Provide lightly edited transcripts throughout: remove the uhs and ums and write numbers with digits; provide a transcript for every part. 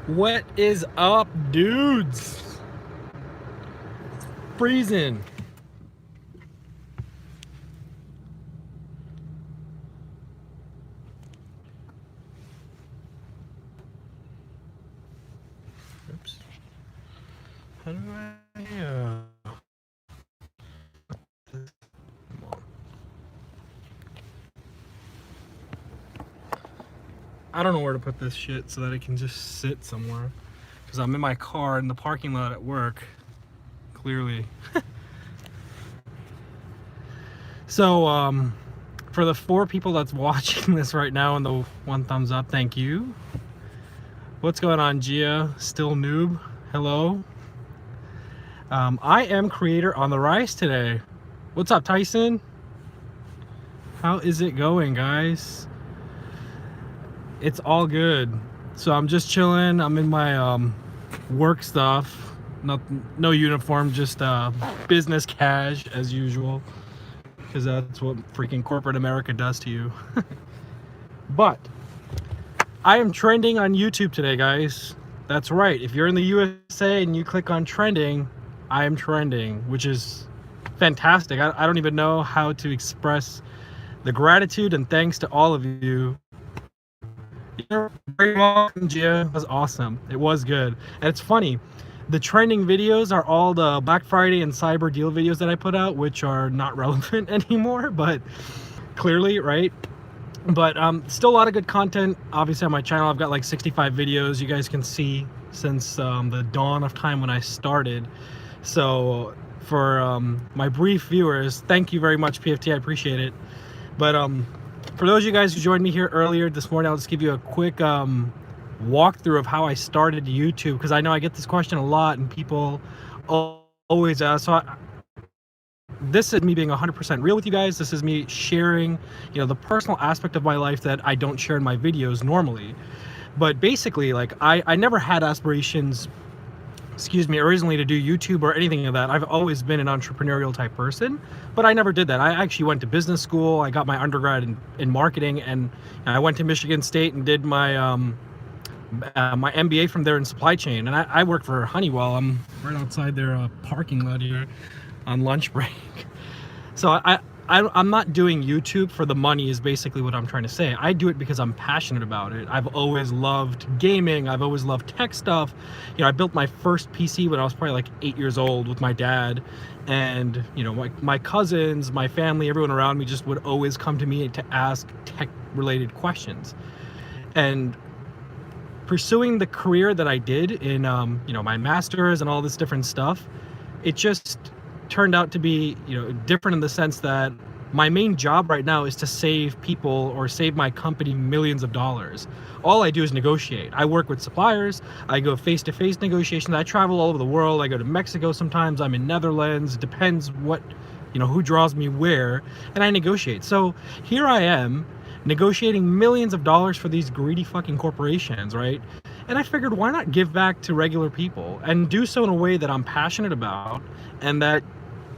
What is up, dudes? Freezing. Oops. How do I I don't know where to put this shit so that it can just sit somewhere. Because I'm in my car in the parking lot at work. Clearly. So, for the 4 people that's watching this right now and the 1 thumbs up, thank you. What's going on, Gia? Still noob? Hello. I am creator on the rise today. What's up, Tyson? How is it going, guys? It's all good. So I'm just chilling. I'm in my work stuff. No uniform, just business cash as usual. Because that's what freaking corporate America does to you. But I am trending on YouTube today, guys. That's right. If you're in the USA and you click on trending, I am trending, which is fantastic. I don't even know how to express the gratitude and thanks to all of you. You're very welcome, Gia. It was awesome. It was good. And it's funny. The trending videos are all the Black Friday and Cyber Deal videos that I put out, which are not relevant anymore, but clearly, right? But still a lot of good content. Obviously on my channel, I've got like 65 videos you guys can see since the dawn of time when I started. So for my brief viewers, thank you very much, PFT. I appreciate it. But for those of you guys who joined me here earlier this morning, I'll just give you a quick walkthrough of how I started YouTube, because I know I get this question a lot and people always ask. So this is me being 100% real with you guys. This is me sharing, the personal aspect of my life that I don't share in my videos normally. But basically, like, I never had aspirations, originally to do YouTube or anything of that. I've always been an entrepreneurial type person, but I never did that. I actually went to business school. I got my undergrad in marketing, and I went to Michigan State and did my my MBA from there in supply chain. And I work for Honeywell. I'm right outside their parking lot here on lunch break. So I'm not doing YouTube for the money is basically what I'm trying to say. I do it because I'm passionate about it. I've always loved gaming. I've always loved tech stuff. I built my first PC when I was probably like 8 years old with my dad. And, my cousins, my family, everyone around me just would always come to me to ask tech related questions. And pursuing the career that I did in, my master's and all this different stuff, it just turned out to be, different in the sense that my main job right now is to save people or save my company millions of dollars. All I do is negotiate. I work with suppliers. I go face-to-face negotiations. I travel all over the world. I go to Mexico sometimes. I'm in Netherlands. Depends what, who draws me where, and I negotiate. So here I am negotiating millions of dollars for these greedy fucking corporations, right? And I figured, why not give back to regular people and do so in a way that I'm passionate about and that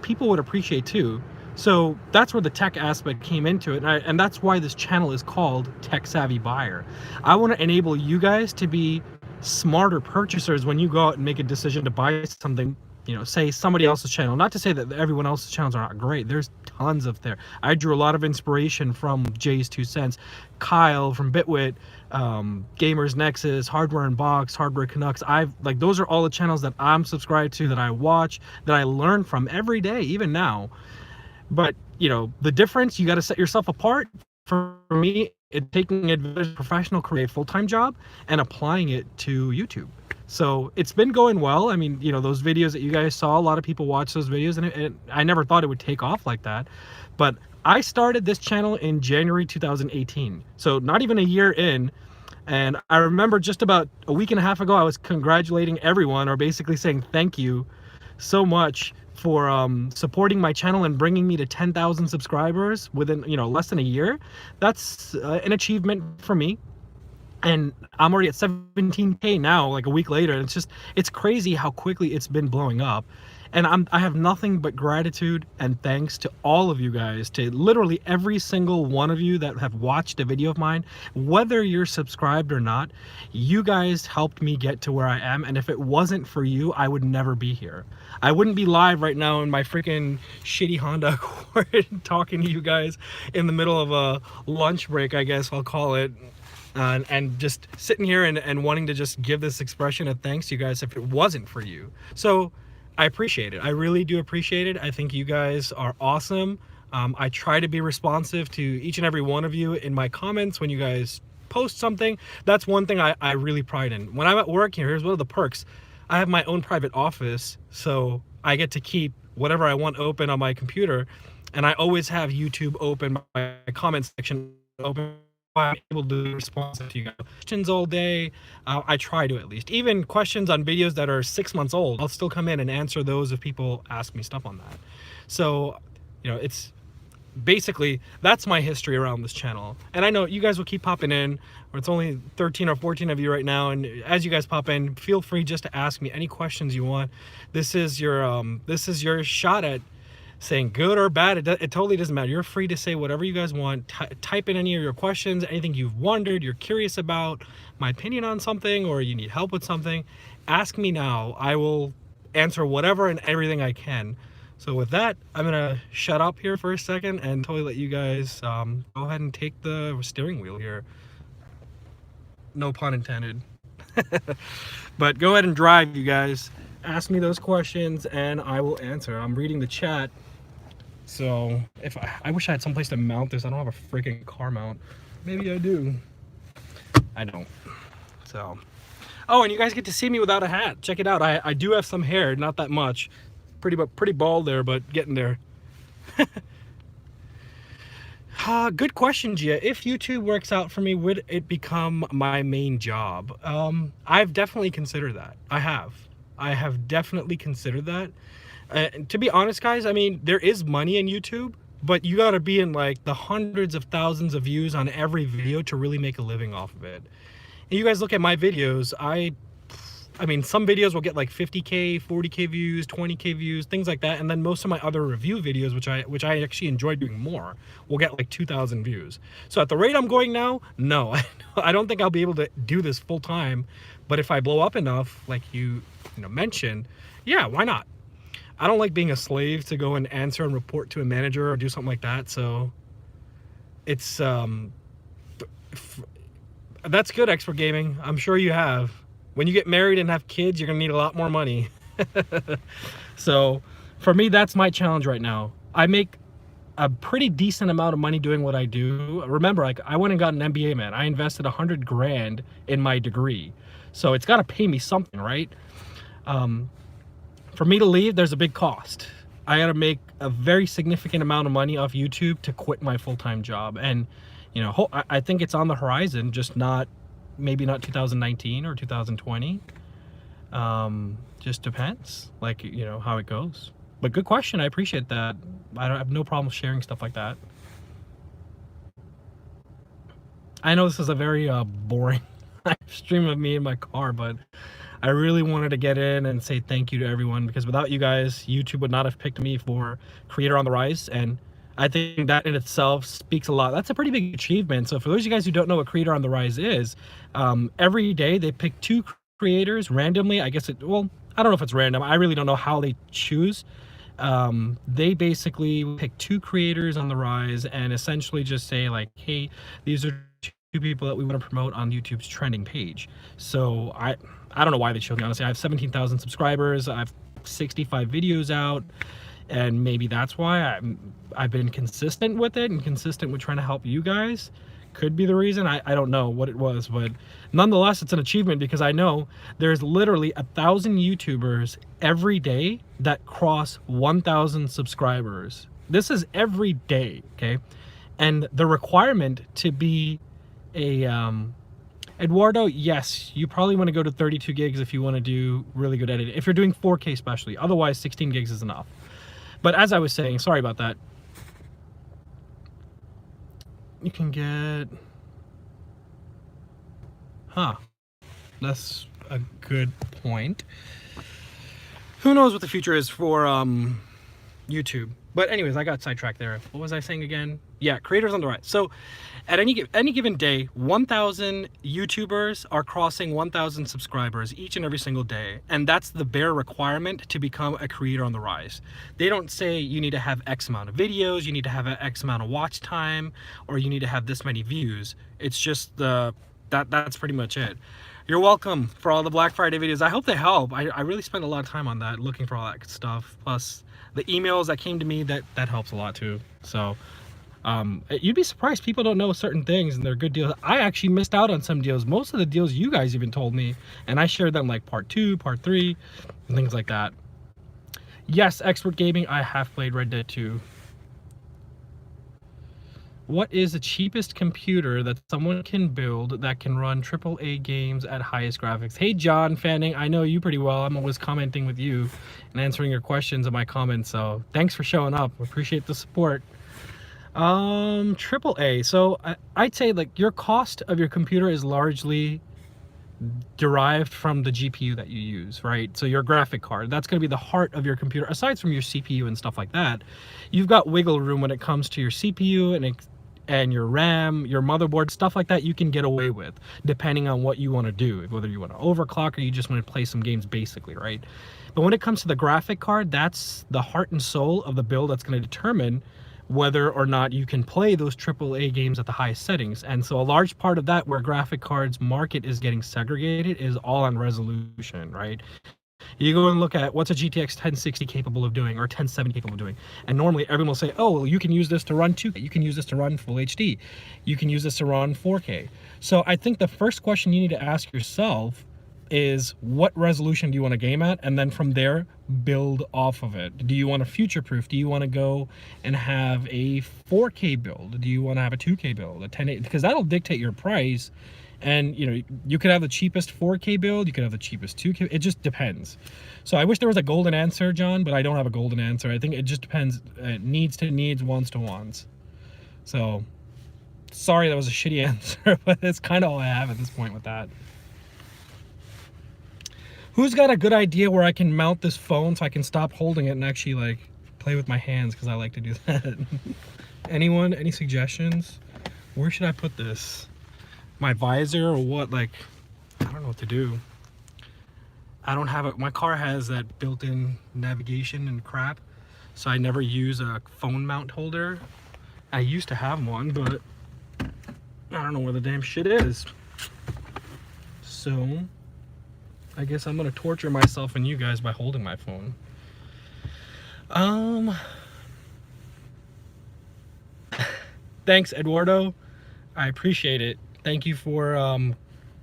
people would appreciate too. So that's where the tech aspect came into it, and that's why this channel is called Tech Savvy Buyer. I want to enable you guys to be smarter purchasers when you go out and make a decision to buy something, say somebody else's channel. Not to say that everyone else's channels are not great. There's tons of there. I drew a lot of inspiration from Jay's 2 cents, Kyle from Bitwit, Gamers Nexus, Hardware Unboxed, Hardware Canucks. Those are all the channels that I'm subscribed to, that I watch, that I learn from every day, even now. But the difference, you got to set yourself apart. For me, it's taking advantage of professional career, full-time job, and applying it to YouTube. So it's been going well. I mean, those videos that you guys saw, a lot of people watch those videos, and I never thought it would take off like that. But I started this channel in January 2018, so not even a year in. And I remember just about a week and a half ago, I was congratulating everyone, or basically saying thank you so much for supporting my channel and bringing me to 10,000 subscribers within less than a year. That's an achievement for me. And I'm already at 17K now, like a week later. And it's crazy how quickly it's been blowing up. And I have nothing but gratitude and thanks to all of you guys, to literally every single one of you that have watched a video of mine, whether you're subscribed or not. You guys helped me get to where I am, and if it wasn't for you, I would never be here. I wouldn't be live right now in my freaking shitty Honda Accord talking to you guys in the middle of a lunch break, I guess I'll call it. And just sitting here and wanting to just give this expression of thanks to you guys if it wasn't for you. So I appreciate it. I really do appreciate it. I think you guys are awesome. I try to be responsive to each and every one of you in my comments when you guys post something. That's one thing I really pride in. When I'm at work here, here's one of the perks. I have my own private office, so I get to keep whatever I want open on my computer, and I always have YouTube open, my comment section open. I'm able to respond to you guys. Questions all day. I try to, at least. Even questions on videos that are 6 months old, I'll still come in and answer those if people ask me stuff on that. So, you know, it's basically, that's my history around this channel. And I know you guys will keep popping in, or it's only 13 or 14 of you right now, and as you guys pop in, feel free just to ask me any questions you want. This is your shot at saying good or bad. It totally doesn't matter. You're free to say whatever you guys want. Type in any of your questions, anything you've wondered, you're curious about, my opinion on something, or you need help with something. Ask me now. I will answer whatever and everything I can. So with that, I'm gonna shut up here for a second and totally let you guys go ahead and take the steering wheel here. No pun intended. But go ahead and drive, you guys. Ask me those questions and I will answer. I'm reading the chat. So if I wish I had someplace to mount this. I don't have a freaking car mount. Maybe I do. I don't. So, oh, and you guys get to see me without a hat. Check it out. I do have some hair, not that much. Pretty bald there, but getting there. Good question, Gia. If YouTube works out for me, would it become my main job? I've definitely considered that. I have definitely considered that. To be honest, guys, I mean, there is money in YouTube, but you gotta be in like the hundreds of thousands of views on every video to really make a living off of it. And you guys look at my videos, I mean, some videos will get like 50K, 40K views, 20K views, things like that. And then most of my other review videos, which I actually enjoy doing more, will get like 2,000 views. So at the rate I'm going now, no, I don't think I'll be able to do this full time. But if I blow up enough, like you mentioned, yeah, why not? I don't like being a slave to go and answer and report to a manager or do something like that. So it's that's good, Expert Gaming. I'm sure you have. When you get married and have kids, you're gonna need a lot more money. So for me, that's my challenge right now. I make a pretty decent amount of money doing what I do. Remember, like, I went and got an MBA, man. I invested 100 grand in my degree. So it's gotta pay me something, right? For me to leave, there's a big cost. I gotta make a very significant amount of money off YouTube to quit my full-time job. And, you know, I think it's on the horizon, just maybe not 2019 or 2020. Just depends, like, you know, how it goes. But good question. I appreciate that. I have no problem sharing stuff like that. I know this is a very boring stream of me in my car, but I really wanted to get in and say thank you to everyone, because without you guys, YouTube would not have picked me for Creator on the Rise. And I think that in itself speaks a lot. That's a pretty big achievement. So for those of you guys who don't know what Creator on the Rise is, every day they pick 2 creators randomly. I guess well, I don't know if it's random. I really don't know how they choose. They basically pick 2 creators on the Rise and essentially just say like, hey, these are 2 people that we want to promote on YouTube's trending page. So I don't know why they chose me, honestly. I have 17,000 subscribers. I have 65 videos out. And maybe that's why I've been consistent with it and consistent with trying to help you guys. Could be the reason. I don't know what it was, but nonetheless, it's an achievement, because I know there's literally 1,000 YouTubers every day that cross 1,000 subscribers. This is every day, okay? And the requirement to be a Eduardo, yes, you probably want to go to 32 gigs if you want to do really good editing. If you're doing 4K especially, otherwise 16 gigs is enough. But as I was saying, sorry about that. You can get, that's a good point. who knows what the future is for YouTube. But anyways, I got sidetracked there. What was I saying again? Yeah, creators on the rise. So at any given day, 1,000 YouTubers are crossing 1,000 subscribers each and every single day. And that's the bare requirement to become a creator on the rise. They don't say you need to have X amount of videos, you need to have an X amount of watch time, or you need to have this many views. It's just that's pretty much it. You're welcome for all the Black Friday videos. I hope they help. I really spent a lot of time on that, looking for all that stuff. Plus the emails that came to me, that helps a lot too. So you'd be surprised, people don't know certain things and they're good deals. I actually missed out on some deals. Most of the deals you guys even told me, and I shared them like part 2, part 3, and things like that. Yes, Expert Gaming, I have played Red Dead 2. What is the cheapest computer that someone can build that can run AAA games at highest graphics? Hey John Fanning, I know you pretty well. I'm always commenting with you and answering your questions in my comments, so thanks for showing up. Appreciate the support. AAA, so I'd say like your cost of your computer is largely derived from the GPU that you use, right? So your graphic card, that's going to be the heart of your computer. Aside from your CPU and stuff like that, you've got wiggle room when it comes to your CPU and your RAM, your motherboard, stuff like that you can get away with, depending on what you want to do, whether you want to overclock or you just want to play some games basically, right? But when it comes to the graphic card, that's the heart and soul of the build that's going to determine whether or not you can play those AAA games at the highest settings. And so a large part of that, where graphic cards market is getting segregated, is all on resolution, right? You go and look at what's a GTX 1060 capable of doing, or 1070 capable of doing, and normally everyone will say, oh, well, you can use this to run 2K, you can use this to run full HD, you can use this to run 4K. So I think the first question you need to ask yourself is, what resolution do you want to game at? And then from there, build off of it. Do you want to future-proof? Do you want to go and have a 4K build? Do you want to have a 2K build, a 1080? Because that'll dictate your price. And you know, you could have the cheapest 4K build, you could have the cheapest 2K, it just depends. So I wish there was a golden answer, John, but I don't have a golden answer. I think it just depends, needs to needs, wants to wants. So sorry that was a shitty answer, but that's kind of all I have at this point with that. Who's got a good idea where I can mount this phone so I can stop holding it and actually like play with my hands, because I like to do that? Anyone, any suggestions? Where should I put this? My visor or what? Like, I don't know what to do. I don't have it. My car has that built-in navigation and crap, so I never use a phone mount holder. I used to have one, but I don't know where the damn shit is. So I guess I'm gonna torture myself and you guys by holding my phone. Thanks, Eduardo. I appreciate it. Thank you for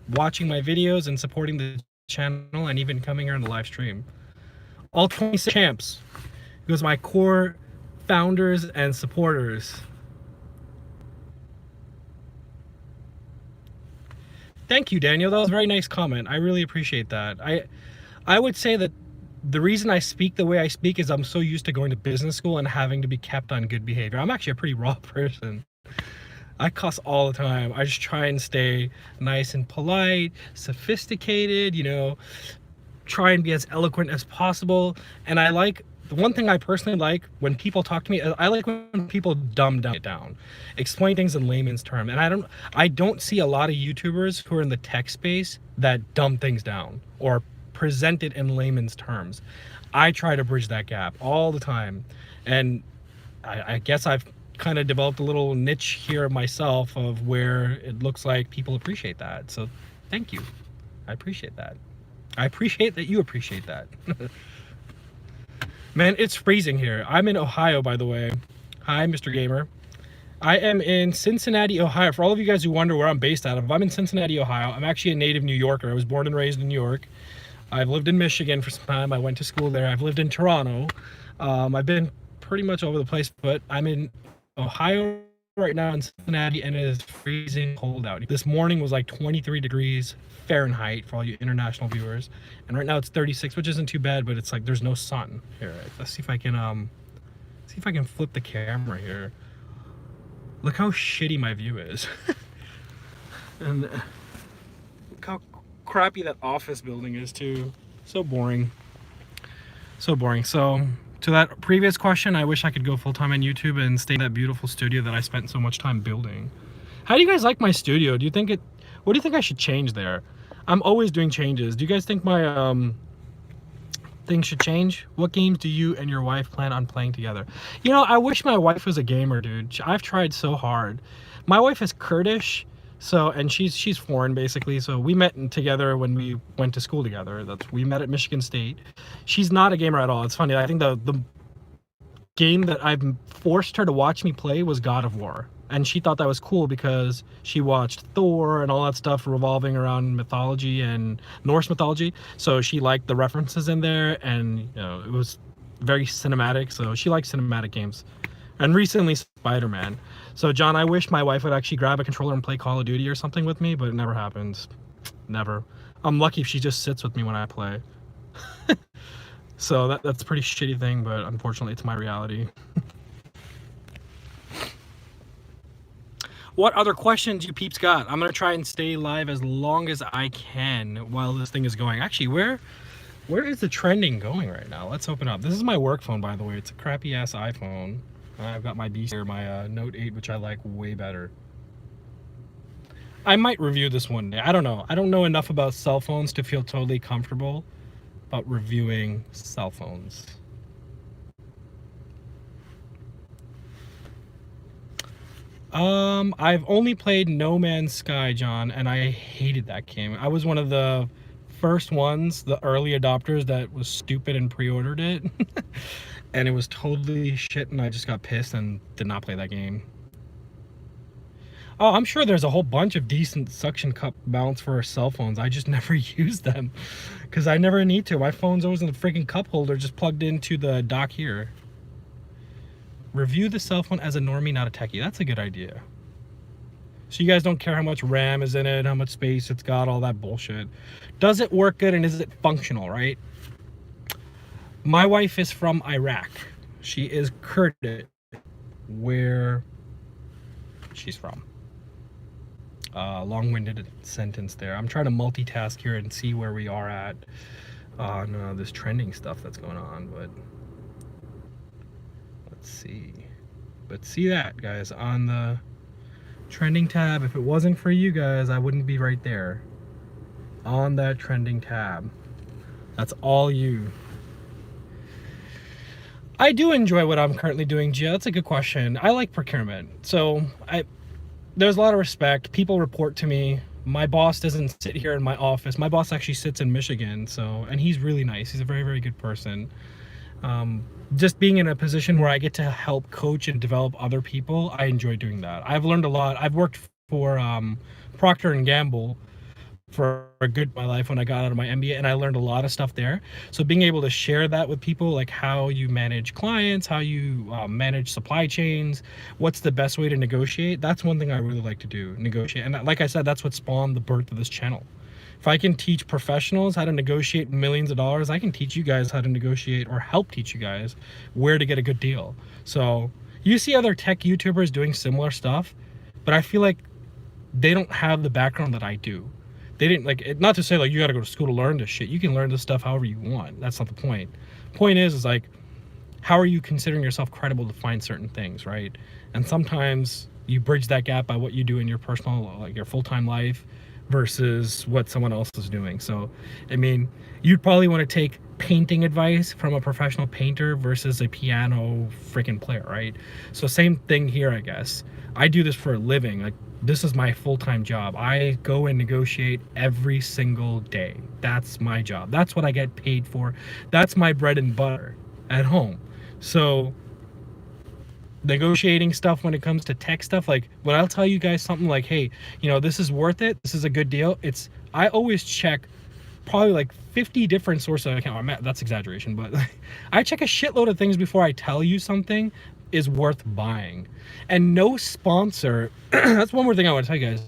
watching my videos and supporting the channel, and even coming here on the live stream. All 26 champs. It was my core founders and supporters. Thank you, Daniel. That was a very nice comment. I really appreciate that. I would say that the reason I speak the way I speak is I'm so used to going to business school and having to be kept on good behavior. I'm actually a pretty raw person. I cuss all the time. I just try and stay nice and polite, sophisticated, you know, try and be as eloquent as possible. And I like, the one thing I personally like when people talk to me, I like when people dumb it down, explain things in layman's terms. And I don't see a lot of YouTubers who are in the tech space that dumb things down or present it in layman's terms. I try to bridge that gap all the time. And I guess I've kind of developed a little niche here myself of where it looks like people appreciate that. So thank you. I appreciate that. I appreciate that you appreciate that. Man, it's freezing here. I'm in Ohio, by the way. Hi, Mr. Gamer. I am in Cincinnati, Ohio. For all of you guys who wonder where I'm based out of, I'm in Cincinnati, Ohio. I'm actually a native New Yorker. I was born and raised in New York. I've lived in Michigan for some time. I went to school there. I've lived in Toronto. I've been pretty much over the place, but I'm in Ohio right now in Cincinnati, and it is freezing cold out. This morning was like 23 degrees Fahrenheit for all you international viewers, and right now it's 36, which isn't too bad, but it's like there's no sun here. Let's see if I can flip the camera here. Look how shitty my view is. And look how crappy that office building is too. So boring. So boring. So to that previous question, I wish I could go full-time on YouTube and stay in that beautiful studio that I spent so much time building. How do you guys like my studio? Do you think what do you think I should change there? I'm always doing changes. Do you guys think my things should change? What games do you and your wife plan on playing together? You know, I wish my wife was a gamer, dude. I've tried so hard. My wife is Kurdish, so, and she's foreign basically. So we met together when we went to school together. We met at Michigan State. She's not a gamer at all. It's funny. I think the game that I've forced her to watch me play was God of War. And she thought that was cool because she watched Thor and all that stuff revolving around mythology and Norse mythology. So she liked the references in there, and you know, it was very cinematic. So she likes cinematic games. And recently Spider-Man. So John, I wish my wife would actually grab a controller and play Call of Duty or something with me, but it never happens. Never. I'm lucky if she just sits with me when I play. So that's a pretty shitty thing, but unfortunately it's my reality. What other questions you peeps got? I'm gonna try and stay live as long as I can while this thing is going. Actually, where is the trending going right now? Let's open up. This is my work phone, by the way. It's a crappy ass iPhone. I've got my beast here, my Note 8, which I like way better. I might review this one day. I don't know. I don't know enough about cell phones to feel totally comfortable about reviewing cell phones. I've only played No Man's Sky, John, and I hated that game. I was one of the first ones, the early adopters, that was stupid and pre-ordered it. And it was totally shit, and I just got pissed and did not play that game. Oh, I'm sure there's a whole bunch of decent suction cup mounts for cell phones. I just never use them because I never need to. My phone's always in the freaking cup holder, just plugged into the dock here. Review the cell phone as a normie, not a techie. That's a good idea. So you guys don't care how much RAM is in it, how much space it's got, all that bullshit. Does it work good and is it functional, right? My wife is from Iraq. She is Kurdish. Where she's from. Long-winded sentence there. I'm trying to multitask here and see where we are at on this trending stuff that's going on, but let's see. But see that, guys, on the trending tab. If it wasn't for you guys, I wouldn't be right there on that trending tab. That's all you. I do enjoy what I'm currently doing, Gia. That's a good question. I like procurement. So there's a lot of respect. People report to me. My boss doesn't sit here in my office. My boss actually sits in Michigan, and he's really nice. He's a very, very good person. Just being in a position where I get to help coach and develop other people, I enjoy doing that. I've learned a lot. I've worked for Procter & Gamble for a good my life when I got out of my MBA, and I learned a lot of stuff there. So being able to share that with people, like how you manage clients, how you manage supply chains, what's the best way to negotiate, that's one thing I really like to do, negotiate. And like I said, that's what spawned the birth of this channel. If I can teach professionals how to negotiate millions of dollars, I can teach you guys how to negotiate, or help teach you guys where to get a good deal. So you see other tech YouTubers doing similar stuff, but I feel like they don't have the background that I do. They didn't, like, not to say like you got to go to school to learn this shit. You can learn this stuff however you want. That's not the point. Point is like, how are you considering yourself credible to find certain things, right? And sometimes you bridge that gap by what you do in your personal, like your full-time life versus what someone else is doing. So, I mean, you'd probably want to take painting advice from a professional painter versus a piano freaking player, right? So same thing here, I guess. I do this for a living. Like, this is my full-time job. I go and negotiate every single day. That's my job. That's what I get paid for. That's my bread and butter at home. So negotiating stuff when it comes to tech stuff, like when I'll tell you guys something like, hey, you know, this is worth it, this is a good deal, I always check probably like 50 different sources of account. That's exaggeration, but I check a shitload of things before I tell you something is worth buying. And no sponsor, that's one more thing I want to tell you guys.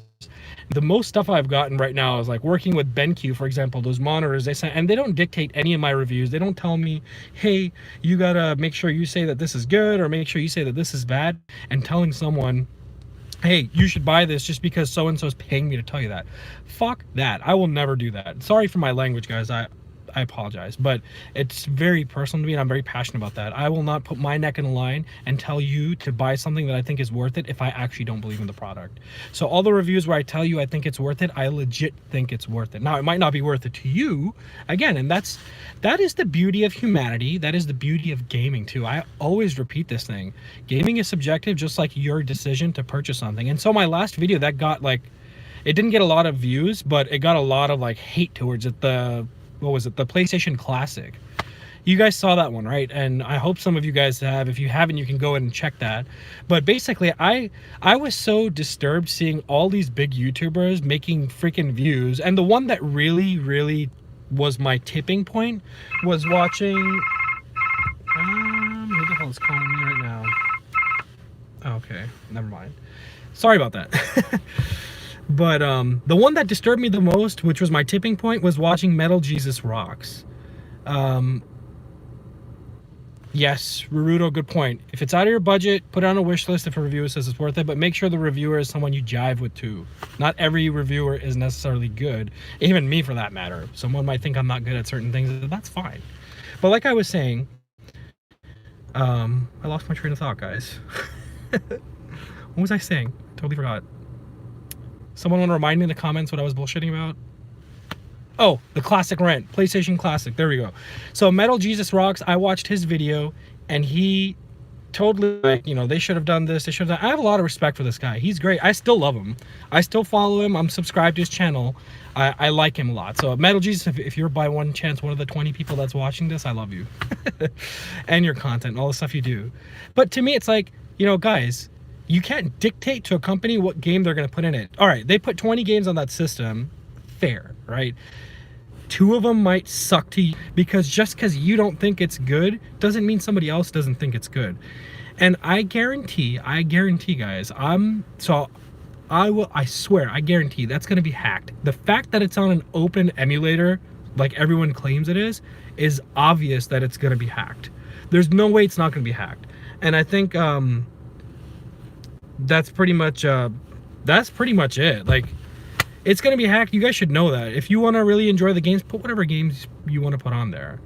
The most stuff I've gotten right now is like working with BenQ, for example, those monitors they send, and they don't dictate any of my reviews. They don't tell me, hey, you gotta make sure you say that this is good or make sure you say that this is bad, and telling someone, hey, you should buy this just because so-and-so is paying me to tell you that. Fuck that. I will never do that. Sorry for my language, guys. I apologize, but it's very personal to me and I'm very passionate about that. I will not put my neck in the line and tell you to buy something that I think is worth it if I actually don't believe in the product. So all the reviews where I tell you I think it's worth it, I legit think it's worth it. Now, it might not be worth it to you, again, and that is the beauty of humanity. That is the beauty of gaming too. I always repeat this thing. Gaming is subjective, just like your decision to purchase something. And so my last video that got like, it didn't get a lot of views, but it got a lot of like hate towards it. The PlayStation Classic. You guys saw that one, right? And I hope some of you guys have. If you haven't, you can go ahead and check that. But basically, I was so disturbed seeing all these big YouTubers making freaking views. And the one that really, really was my tipping point was watching... who the hell is calling me right now? Okay, never mind. Sorry about that. But the one that disturbed me the most, which was my tipping point, was watching Metal Jesus Rocks. Yes, Rurudo, good point. If it's out of your budget, put it on a wish list if a reviewer says it's worth it, but make sure the reviewer is someone you jive with too. Not every reviewer is necessarily good, even me for that matter. Someone might think I'm not good at certain things, that's fine. But like I was saying, I lost my train of thought, guys. What was I saying? Totally forgot. Someone want to remind me in the comments what I was bullshitting about? Oh, the classic rent. PlayStation Classic. There we go. So Metal Jesus Rocks, I watched his video, and he totally, like, you know, they should have done this. They should have done... I have a lot of respect for this guy. He's great. I still love him. I still follow him. I'm subscribed to his channel. I like him a lot. So Metal Jesus, if you're by one chance one of the 20 people that's watching this, I love you. And your content and all the stuff you do. But to me, it's like, you know, guys... You can't dictate to a company what game they're going to put in it. All right, they put 20 games on that system. Fair, right? 2 of them might suck to you, because just because you don't think it's good doesn't mean somebody else doesn't think it's good. And I guarantee, guys, I swear, I guarantee that's going to be hacked. The fact that it's on an open emulator, like everyone claims it is obvious that it's going to be hacked. There's no way it's not going to be hacked. And I think, that's pretty much it. Like, it's gonna be hacked. You guys should know that. If you want to really enjoy the games, put whatever games you want to put on there.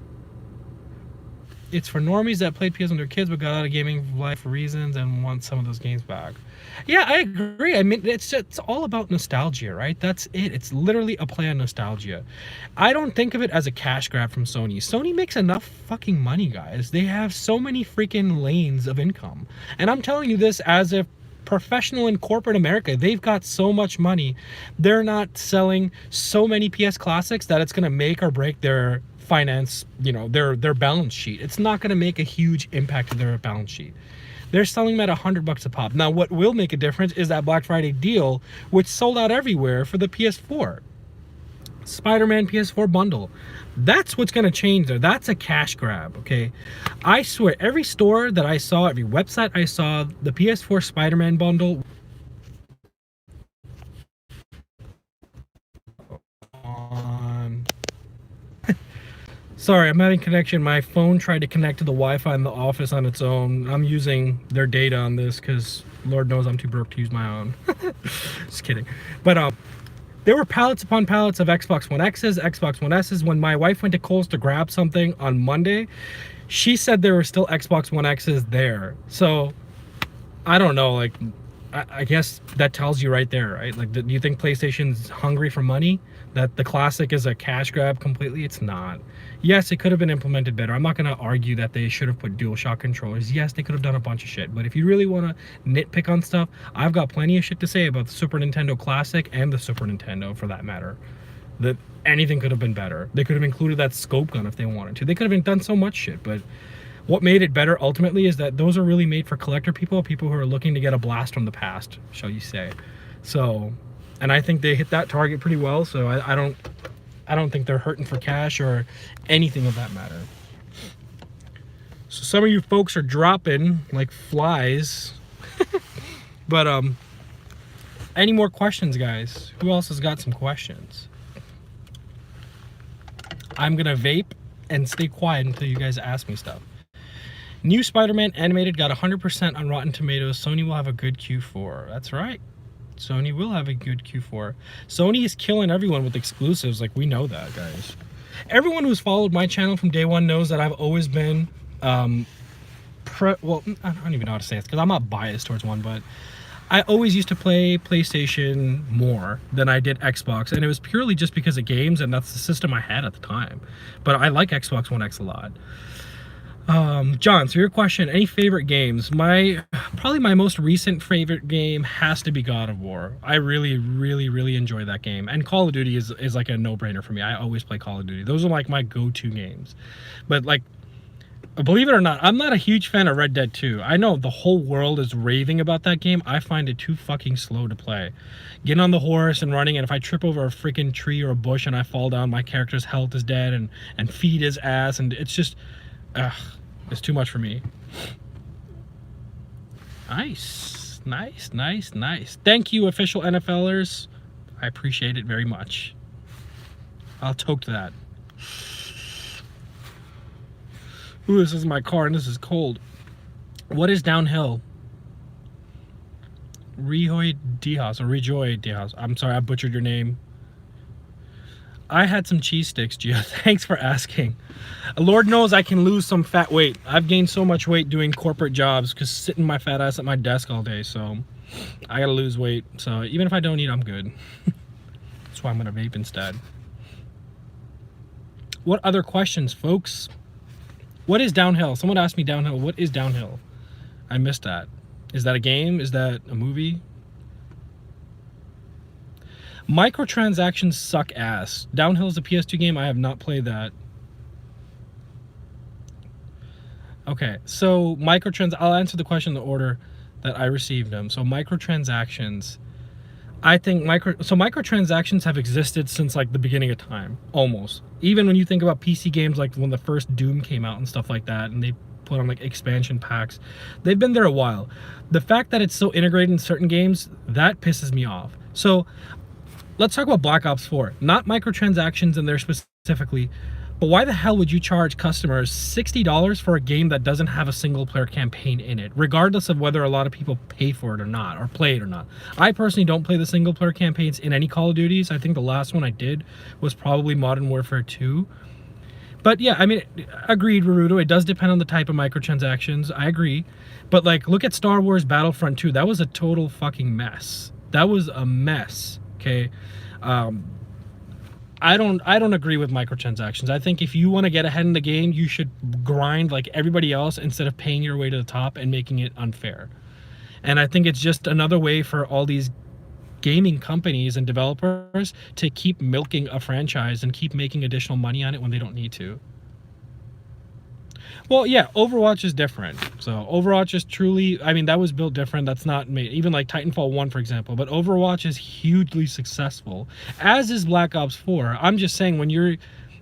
It's for normies that played PS when they're kids but got out of gaming life for reasons and want some of those games back. Yeah, I agree. I mean, it's all about nostalgia, right? That's it. It's literally a play on nostalgia. I don't think of it as a cash grab from Sony. Sony makes enough fucking money, guys. They have so many freaking lanes of income. And I'm telling you this as a professional in corporate America. They've got so much money. They're not selling so many PS Classics that it's going to make or break their finance, you know, their balance sheet. It's not going to make a huge impact to their balance sheet. They're selling them at $100 a pop. Now, what will make a difference is that Black Friday deal, which sold out everywhere for the PS4. Spider-Man PS4 bundle. That's what's going to change there. That's a cash grab, okay? I swear, every store that I saw, every website I saw, the PS4 Spider-Man bundle... Sorry, I'm having connection. My phone tried to connect to the Wi-Fi in the office on its own. I'm using their data on this because Lord knows I'm too broke to use my own. Just kidding. But, there were pallets upon pallets of Xbox One X's, Xbox One S's. When my wife went to Kohl's to grab something on Monday, she said there were still Xbox One X's there. So, I don't know, like, I guess that tells you right there, right? Like, do you think PlayStation's hungry for money? That the Classic is a cash grab completely? It's not. Yes, it could have been implemented better. I'm not going to argue that they should have put DualShock controllers. Yes, they could have done a bunch of shit. But if you really want to nitpick on stuff, I've got plenty of shit to say about the Super Nintendo Classic and the Super Nintendo, for that matter. That anything could have been better. They could have included that scope gun if they wanted to. They could have done so much shit, but what made it better ultimately is that those are really made for collector people who are looking to get a blast from the past, shall you say. So, and I think they hit that target pretty well, so I don't think they're hurting for cash or anything of that matter. So some of you folks are dropping like flies. But any more questions, guys? Who else has got some questions? I'm gonna vape and stay quiet until you guys ask me stuff. New Spider-Man animated got 100% on Rotten Tomatoes. Sony will have a good Q4. That's right. Sony will have a good Q4. Sony is killing everyone with exclusives. Like, we know that, guys. Everyone who's followed my channel from day one knows that I've always been, well, I don't even know how to say it because I'm not biased towards one, but I always used to play PlayStation more than I did Xbox, and it was purely just because of games, and that's the system I had at the time. But I like Xbox One X a lot. John, so your question, any favorite games? Probably my most recent favorite game has to be God of War. I really enjoy that game. And Call of Duty is like a no-brainer for me. I always play Call of Duty. Those are like my go-to games. But like, believe it or not, I'm not a huge fan of Red Dead 2. I know the whole world is raving about that game. I find it too fucking slow to play. Getting on the horse and running, and if I trip over a freaking tree or a bush and I fall down, my character's health is dead, and feed his ass, and it's just, it's too much for me. Nice. Thank you, official NFLers. I appreciate it very much. I'll toke that. Ooh, this is my car and this is cold. What is downhill? Rejoy Diaz. I'm sorry, I butchered your name. I had some cheese sticks, Gio. Thanks for asking. Lord knows I can lose some fat weight. I've gained so much weight doing corporate jobs because sitting my fat ass at my desk all day. So I gotta lose weight. So even if I don't eat, I'm good. That's why I'm gonna vape instead. What other questions, folks? What is downhill? Someone asked me downhill. What is downhill? I missed that. Is that a game? Is that a movie? Microtransactions suck ass. Downhill is a PS2 game. I have not played that. Okay, so I'll answer the question in the order that I received them. So microtransactions. I think microtransactions have existed since like the beginning of time, almost. Even when you think about PC games, like when the first Doom came out and stuff like that, and they put on like expansion packs, they've been there a while. The fact that it's so integrated in certain games, that pisses me off. So let's talk about Black Ops 4. Not microtransactions in there specifically, but why the hell would you charge customers $60 for a game that doesn't have a single player campaign in it, regardless of whether a lot of people pay for it or not, or play it or not? I personally don't play the single player campaigns in any Call of Duties. I think the last one I did was probably Modern Warfare 2. But yeah, I mean, agreed, Naruto. It does depend on the type of microtransactions. I agree. But like, look at Star Wars Battlefront 2. That was a total fucking mess. That was a mess. Okay. I don't agree with microtransactions. I think if you want to get ahead in the game, you should grind like everybody else instead of paying your way to the top and making it unfair. And I think it's just another way for all these gaming companies and developers to keep milking a franchise and keep making additional money on it when they don't need to. Well, yeah, Overwatch is different. So Overwatch is truly, I mean, that was built different. That's not made, even like Titanfall 1, for example. But Overwatch is hugely successful, as is Black Ops 4. I'm just saying, when you're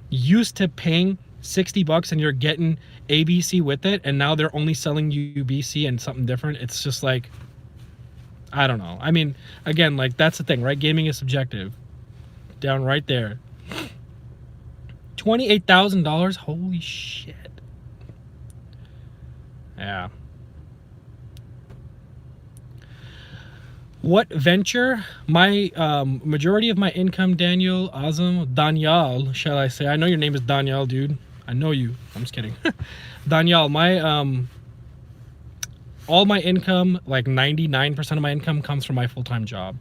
used to paying $60 and you're getting ABC with it, and now they're only selling you BC and something different, it's just like, I don't know. I mean, again, like, that's the thing, right? Gaming is subjective. Down right there. $28,000? Holy shit. Yeah. What venture? My majority of my income, Daniel, shall I say? I know your name is Daniel, dude. I know you. I'm just kidding. Daniel, all my income, like 99% of my income, comes from my full-time job.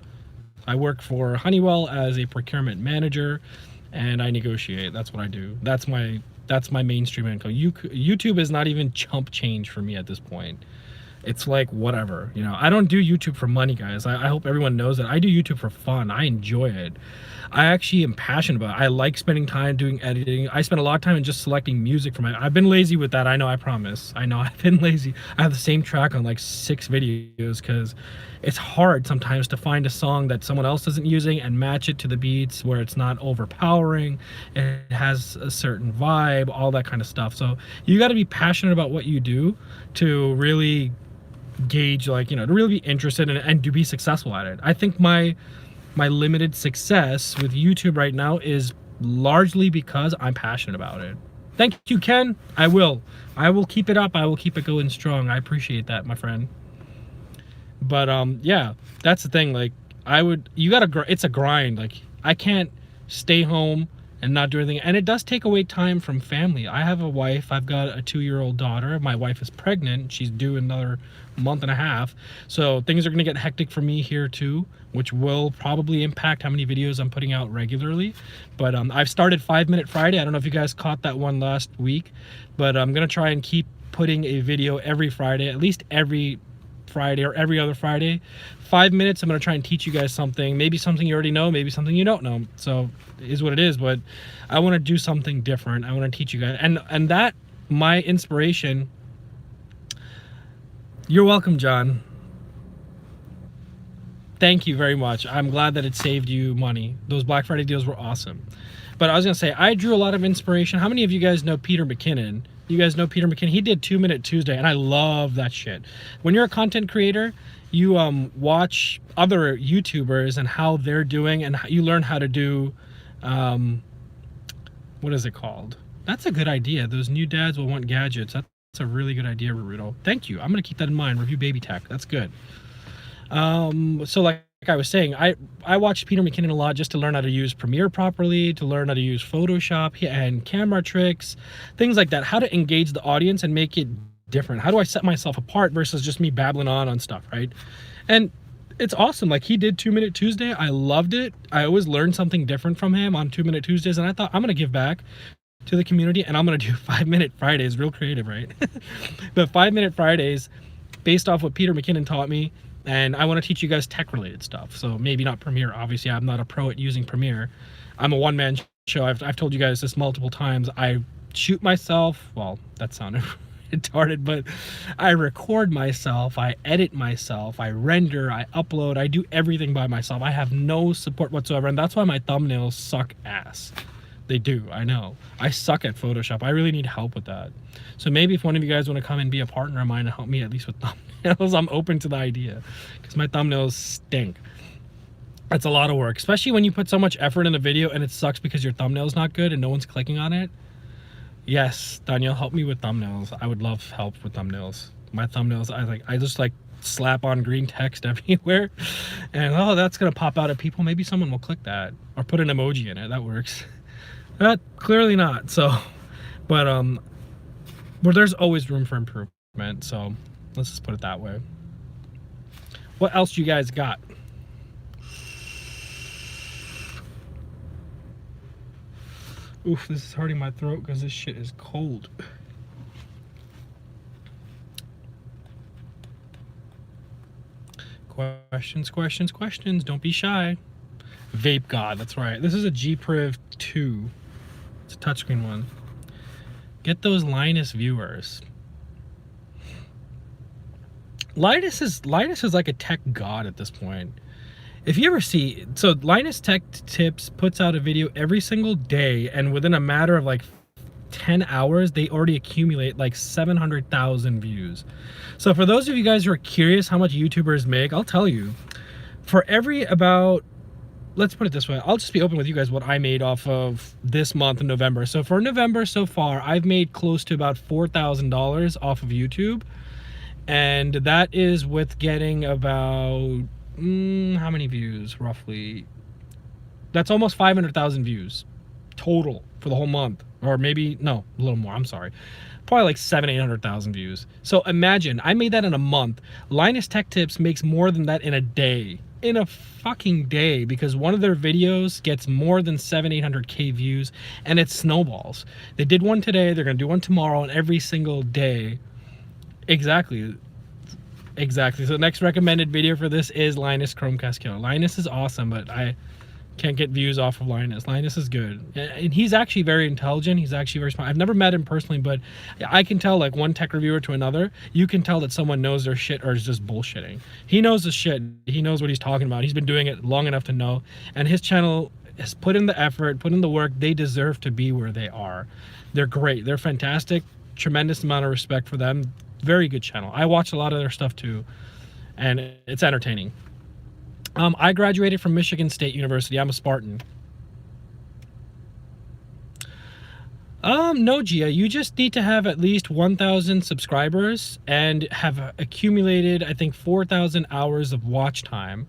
I work for Honeywell as a procurement manager, and I negotiate. That's what I do. That's my mainstream income. YouTube is not even chump change for me at this point. It's like, whatever, you know. I don't do YouTube for money, guys. I hope everyone knows that. I do YouTube for fun. I enjoy it. I actually am passionate about it. I like spending time doing editing. I spend a lot of time in just selecting music for I've been lazy with that. I know, I promise. I know I've been lazy. I have the same track on like 6 videos because it's hard sometimes to find a song that someone else isn't using and match it to the beats where it's not overpowering. It has a certain vibe, all that kind of stuff. So you got to be passionate about what you do to really gauge, like, you know, to really be interested in it and to be successful at it. I think my limited success with YouTube right now is largely because I'm passionate about it. Thank you, Ken. I will keep it up. I will keep it going strong. I appreciate that, my friend. But yeah, that's the thing. Like, it's a grind. Like, I can't stay home and not do anything. And it does take away time from family. I have a wife. I've got a 2-year-old daughter. My wife is pregnant. She's due another month and a half. So things are going to get hectic for me here too, which will probably impact how many videos I'm putting out regularly. But I've started 5 Minute Friday. I don't know if you guys caught that one last week, but I'm going to try and keep putting a video every Friday, at least every Friday or every other Friday. 5 minutes, I'm going to try and teach you guys something, maybe something you already know, maybe something you don't know. So it is what it is, but I want to do something different. I want to teach you guys, and that, my inspiration. You're welcome, John. Thank you very much. I'm glad that it saved you money. Those Black Friday deals were awesome. But I was going to say, I drew a lot of inspiration. How many of you guys know Peter McKinnon? You guys know Peter McKinnon? He did 2 Minute Tuesday, and I love that shit. When you're a content creator, you watch other YouTubers and how they're doing, and you learn how to do, what is it called? That's a good idea. Those new dads will want gadgets. That's a really good idea, Rudo. Thank you. I'm going to keep that in mind. Review baby tech. That's good. So like I was saying, I watched Peter McKinnon a lot just to learn how to use Premiere properly, to learn how to use Photoshop and camera tricks, things like that, how to engage the audience and make it different. How do I set myself apart versus just me babbling on stuff, right? And it's awesome. Like, he did 2 Minute Tuesday. I loved it. I always learned something different from him on 2 Minute Tuesdays, and I thought, I'm going to give back to the community, and I'm going to do 5 Minute Fridays. Real creative, right? But 5 Minute Fridays based off what Peter McKinnon taught me. And I want to teach you guys tech-related stuff. So maybe not Premiere. Obviously, I'm not a pro at using Premiere. I'm a one-man show. I've told you guys this multiple times. I shoot myself. Well, that sounded retarded, but I record myself. I edit myself. I render. I upload. I do everything by myself. I have no support whatsoever. And that's why my thumbnails suck ass. They do, I know. I suck at Photoshop. I really need help with that. So maybe if one of you guys want to come and be a partner of mine and help me at least with thumbnails, I'm open to the idea, because my thumbnails stink. That's a lot of work, especially when you put so much effort in a video and it sucks because your thumbnail's not good and no one's clicking on it. Yes, Danielle, help me with thumbnails. I would love help with thumbnails. My thumbnails, I just slap on green text everywhere, and oh, that's gonna pop out at people. Maybe someone will click that or put an emoji in it. That works. Clearly not. So, but there's always room for improvement. So let's just put it that way. What else you guys got? Oof, this is hurting my throat because this shit is cold. Questions, questions, questions. Don't be shy. Vape God, that's right. This is a G Priv 2. It's a touchscreen one. Get those Linus viewers. Linus is like a tech god at this point. If you ever see, so Linus Tech Tips puts out a video every single day, and within a matter of like 10 hours, they already accumulate like 700,000 views. So for those of you guys who are curious how much YouTubers make, I'll tell you, for every about, let's put it this way, I'll just be open with you guys what I made off of this month in November. So for November so far, I've made close to about $4,000 off of YouTube. And that is with getting about, how many views roughly? That's almost 500,000 views total for the whole month. Or maybe, no, a little more, I'm sorry. Probably like 700,000-800,000 views. So imagine, I made that in a month. Linus Tech Tips makes more than that in a day. In a fucking day, because one of their videos gets more than 700-800K views, and it snowballs. They did one today, they're gonna do one tomorrow, and every single day. Exactly. So the next recommended video for this is Linus Chromecast Killer. Linus is awesome, but I can't get views off of Linus. Linus is good, and he's actually very intelligent. He's actually very smart. I've never met him personally, but I can tell, like, one tech reviewer to another, you can tell that someone knows their shit or is just bullshitting. He knows the shit. He knows what he's talking about. He's been doing it long enough to know, and his channel has put in the effort, put in the work. They deserve to be where they are. They're great. They're fantastic. Tremendous amount of respect for them. Very good channel. I watch a lot of their stuff too, and it's entertaining. I graduated from Michigan State University. I'm a Spartan. No, Gia, you just need to have at least 1,000 subscribers and have accumulated, I think, 4,000 hours of watch time,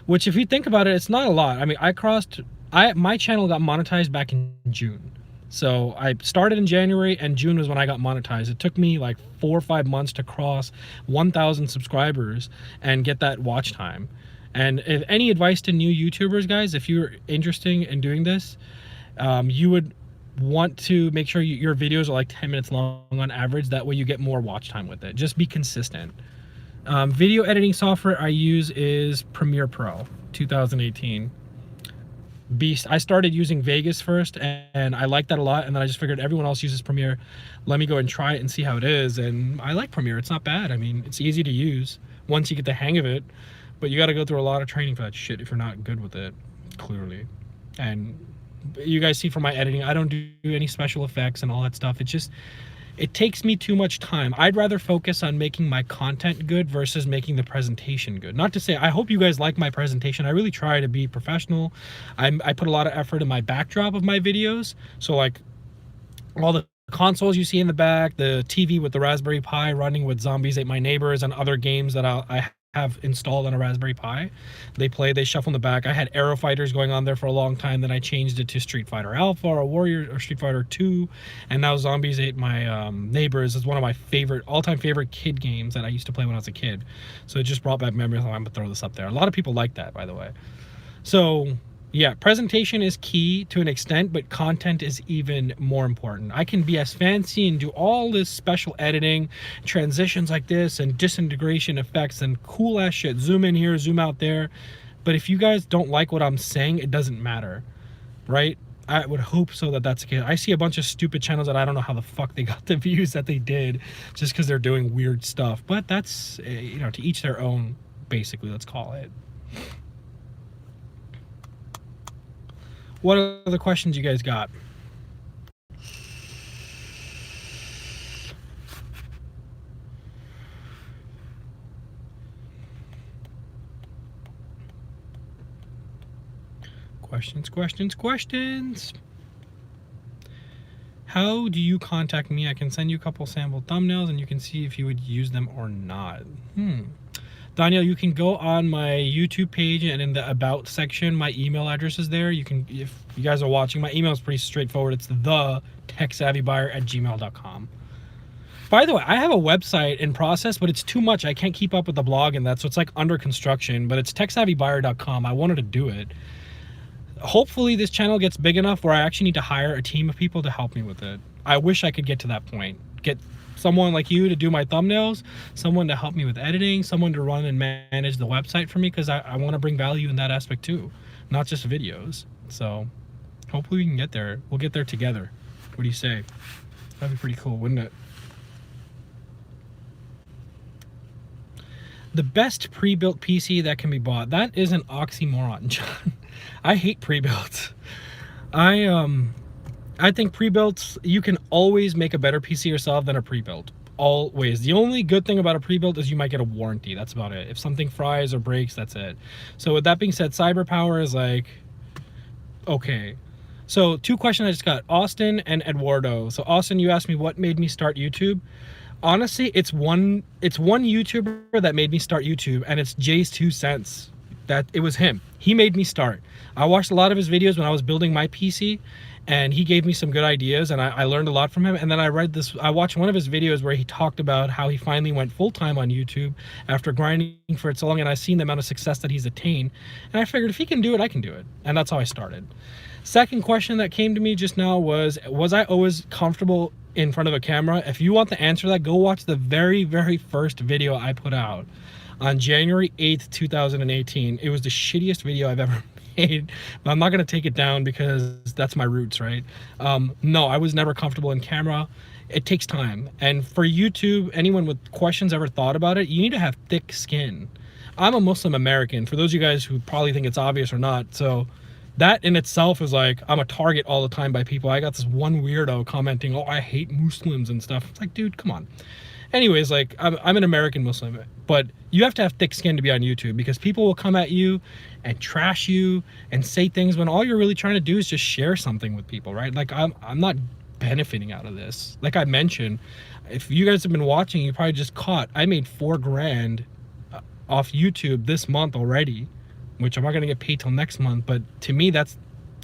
which, if you think about it, it's not a lot. I mean, I crossed My channel got monetized back in June. So I started in January, and June was when I got monetized. It took me like 4 or 5 months to cross 1,000 subscribers and get that watch time. And if any advice to new YouTubers, guys, if you're interested in doing this, you would want to make sure your videos are like 10 minutes long on average. That way you get more watch time with it. Just be consistent. Video editing software I use is Premiere Pro 2018. Beast. I started using Vegas first, and I liked that a lot, and then I just figured everyone else uses Premiere. Let me go and try it and see how it is. And I like Premiere. It's not bad. I mean, it's easy to use once you get the hang of it, but you got to go through a lot of training for that shit if you're not good with it, clearly. And you guys see from my editing, I don't do any special effects and all that stuff. It takes me too much time. I'd rather focus on making my content good versus making the presentation good. Not to say, I hope you guys like my presentation. I really try to be professional. I put a lot of effort in my backdrop of my videos. So like all the consoles you see in the back, the TV with the Raspberry Pi running with Zombies Ate My Neighbors and other games that I have installed on a Raspberry Pi. They shuffle in the back. I had Aero Fighters going on there for a long time, then I changed it to Street Fighter Alpha or Warrior or Street Fighter 2, and now Zombies Ate My Neighbors is one of my all-time favorite kid games that I used to play when I was a kid. So it just brought back memories. I'm gonna throw this up there. A lot of people like that, by the way. So yeah, presentation is key to an extent, but content is even more important. I can be as fancy and do all this special editing, transitions like this, and disintegration effects and cool ass shit. Zoom in here, zoom out there. But if you guys don't like what I'm saying, it doesn't matter, right? I would hope so that's the case. I see a bunch of stupid channels that I don't know how the fuck they got the views that they did just because they're doing weird stuff. But that's, you know, to each their own, basically, let's call it. What other questions you guys got? Questions. How do you contact me? I can send you a couple sample thumbnails and you can see if you would use them or not. Daniel, you can go on my YouTube page, and in the About section, my email address is there. You can, if you guys are watching, my email is pretty straightforward. It's thetechsavvybuyer@gmail.com. By the way, I have a website in process, but it's too much. I can't keep up with the blog and that, so it's like under construction, but it's techsavvybuyer.com. I wanted to do it. Hopefully this channel gets big enough where I actually need to hire a team of people to help me with it. I wish I could get to that point. Get someone like you to do my thumbnails, someone to help me with editing, someone to run and manage the website for me, because I want to bring value in that aspect too, not just videos. So hopefully we can get there. We'll get there together. What do you say? That'd be pretty cool, wouldn't it? The best pre-built PC that can be bought. That is an oxymoron, John. I hate pre-builts. I think pre-builts, you can always make a better PC yourself than a pre-built. Always. The only good thing about a pre-built is you might get a warranty. That's about it. If something fries or breaks, that's it. So with that being said, CyberPower is like, okay. So 2 questions I just got, Austin and Eduardo. So Austin, you asked me what made me start YouTube. Honestly, it's one YouTuber that made me start YouTube, and it's Jay's 2 cents. That it was him. He made me start. I watched a lot of his videos when I was building my PC, and he gave me some good ideas, and I learned a lot from him. And then I watched one of his videos where he talked about how he finally went full-time on YouTube after grinding for it so long, and I've seen the amount of success that he's attained, and I figured if he can do it, I can do it. And that's how I started. Second question that came to me just now was I always comfortable in front of a camera? If you want the answer to that, go watch the very, very first video I put out on January 8th, 2018. It was the shittiest video I've ever made, but I'm not going to take it down because that's my roots, right? No, I was never comfortable in camera. It takes time. And for YouTube, anyone with questions ever thought about it, you need to have thick skin. I'm a Muslim American, for those of you guys who probably think it's obvious or not. So that in itself is like, I'm a target all the time by people. I got this one weirdo commenting, oh, I hate Muslims and stuff. It's like, dude, come on. Anyways, like, I'm an American Muslim, but you have to have thick skin to be on YouTube, because people will come at you and trash you and say things when all you're really trying to do is just share something with people, right? Like, I'm not benefiting out of this. Like I mentioned, if you guys have been watching, you probably just caught, I made $4 grand off YouTube this month already, which I'm not going to get paid till next month, but to me, that's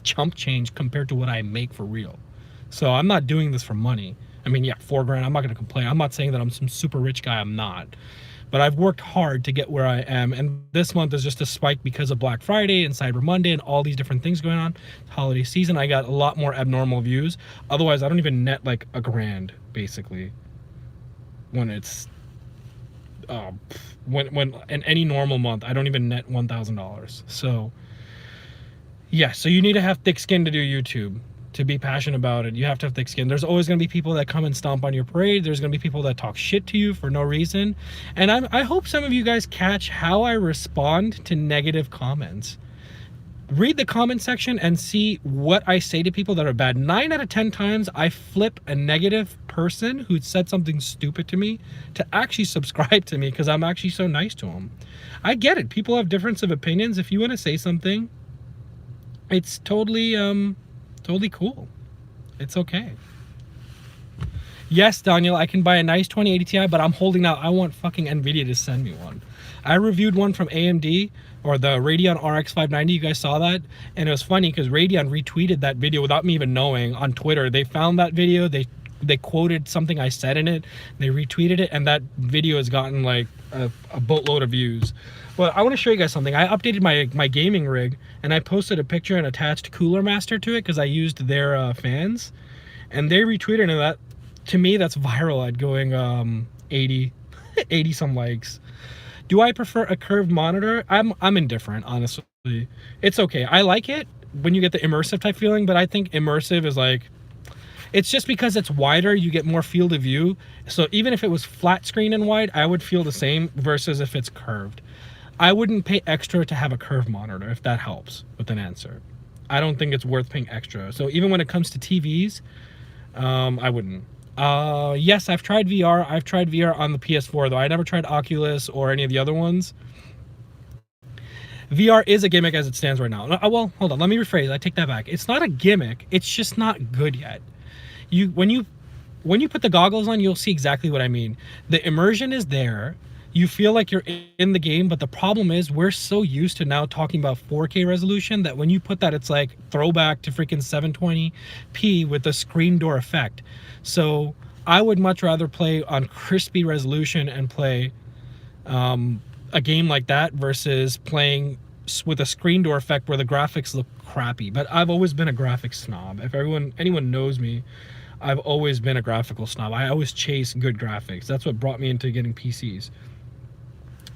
chump change compared to what I make for real. So I'm not doing this for money. I mean, yeah, $4,000, I'm not going to complain. I'm not saying that I'm some super rich guy. I'm not. But I've worked hard to get where I am. And this month is just a spike because of Black Friday and Cyber Monday and all these different things going on. Holiday season, I got a lot more abnormal views. Otherwise, I don't even net like $1,000, basically. When it's, when in any normal month, I don't even net $1,000. So, yeah, so you need to have thick skin to do YouTube. To be passionate about it, you have to have thick skin. There's always going to be people that come and stomp on your parade. There's going to be people that talk shit to you for no reason. And I hope some of you guys catch how I respond to negative comments. Read the comment section and see what I say to people that are bad. 9 out of 10 times I flip a negative person who said something stupid to me to actually subscribe to me because I'm actually so nice to them. I get it. People have difference of opinions. If you want to say something, it's totally cool. It's okay. Yes, Daniel, I can buy a nice 2080 Ti, but I'm holding out. I want fucking NVIDIA to send me one. I reviewed one from AMD, or the Radeon RX 590. You guys saw that? And it was funny because Radeon retweeted that video without me even knowing on Twitter. They found that video. They quoted something I said in it. They retweeted it, and that video has gotten like a boatload of views. Well, I want to show you guys something. I updated my gaming rig, and I posted a picture and attached Cooler Master to it because I used their fans, and they retweeted it. And that, to me, that's viral at going 80 some likes. Do I prefer a curved monitor? I'm indifferent, honestly. It's okay. I like it when you get the immersive type feeling, but I think immersive is like, it's just because it's wider, you get more field of view. So even if it was flat screen and wide, I would feel the same versus if it's curved. I wouldn't pay extra to have a curved monitor, if that helps with an answer. I don't think it's worth paying extra. So even when it comes to TVs, I wouldn't. Yes, I've tried VR. I've tried VR on the PS4, though. I never tried Oculus or any of the other ones. VR is a gimmick as it stands right now. Well, hold on. Let me rephrase. I take that back. It's not a gimmick. It's just not good yet. When you put the goggles on, you'll see exactly what I mean. The immersion is there. You feel like you're in the game, but the problem is we're so used to now talking about 4K resolution that when you put that, it's like throwback to freaking 720p with the screen door effect. So I would much rather play on crispy resolution and play a game like that versus playing with a screen door effect where the graphics look crappy. But I've always been a graphics snob. If anyone knows me, I've always been a graphical snob. I always chase good graphics. That's what brought me into getting PCs.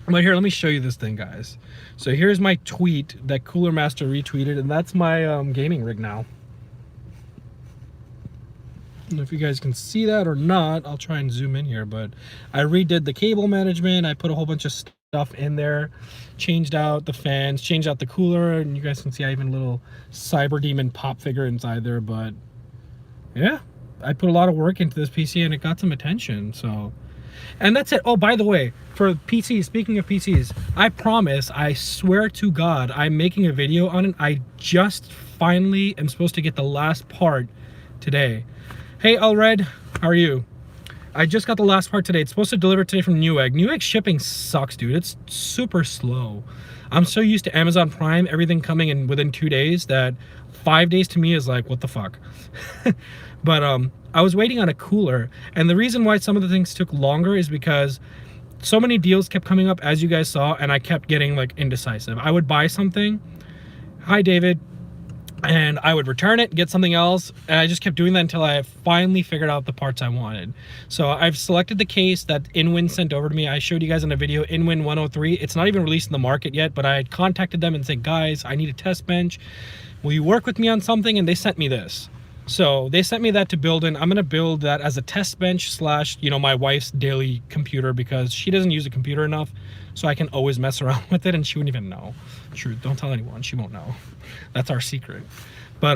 But here, let me show you this thing, guys. So here's my tweet that Cooler Master retweeted, and that's my gaming rig now. I don't know if you guys can see that or not. I'll try and zoom in here, but I redid the cable management. I put a whole bunch of stuff in there, changed out the fans, changed out the cooler, and you guys can see I even a little Cyber Demon pop figure inside there. But yeah, I put a lot of work into this PC, and it got some attention. So. And that's it. Oh, by the way, for PCs, speaking of PCs, I promise, I swear to God, I'm making a video on it. I just finally am supposed to get the last part today. Hey, Alred, how are you? I just got the last part today. It's supposed to deliver today from Newegg. Newegg shipping sucks, dude. It's super slow. I'm so used to Amazon Prime, everything coming in within 2 days, that 5 days to me is like, what the fuck? But I was waiting on a cooler, and the reason why some of the things took longer is because so many deals kept coming up, as you guys saw, and I kept getting like indecisive. I would buy something, hi David, and I would return it, get something else, and I just kept doing that until I finally figured out the parts I wanted. So I've selected the case that InWin sent over to me. I showed you guys in a video, InWin 103. It's not even released in the market yet, but I had contacted them and said, guys, I need a test bench. Will you work with me on something? And they sent me this. So they sent me that to build in. I'm going to build that as a test bench slash, you know, my wife's daily computer, because she doesn't use a computer enough, so I can always mess around with it and she wouldn't even know. Truth, don't tell anyone, she won't know. That's our secret. But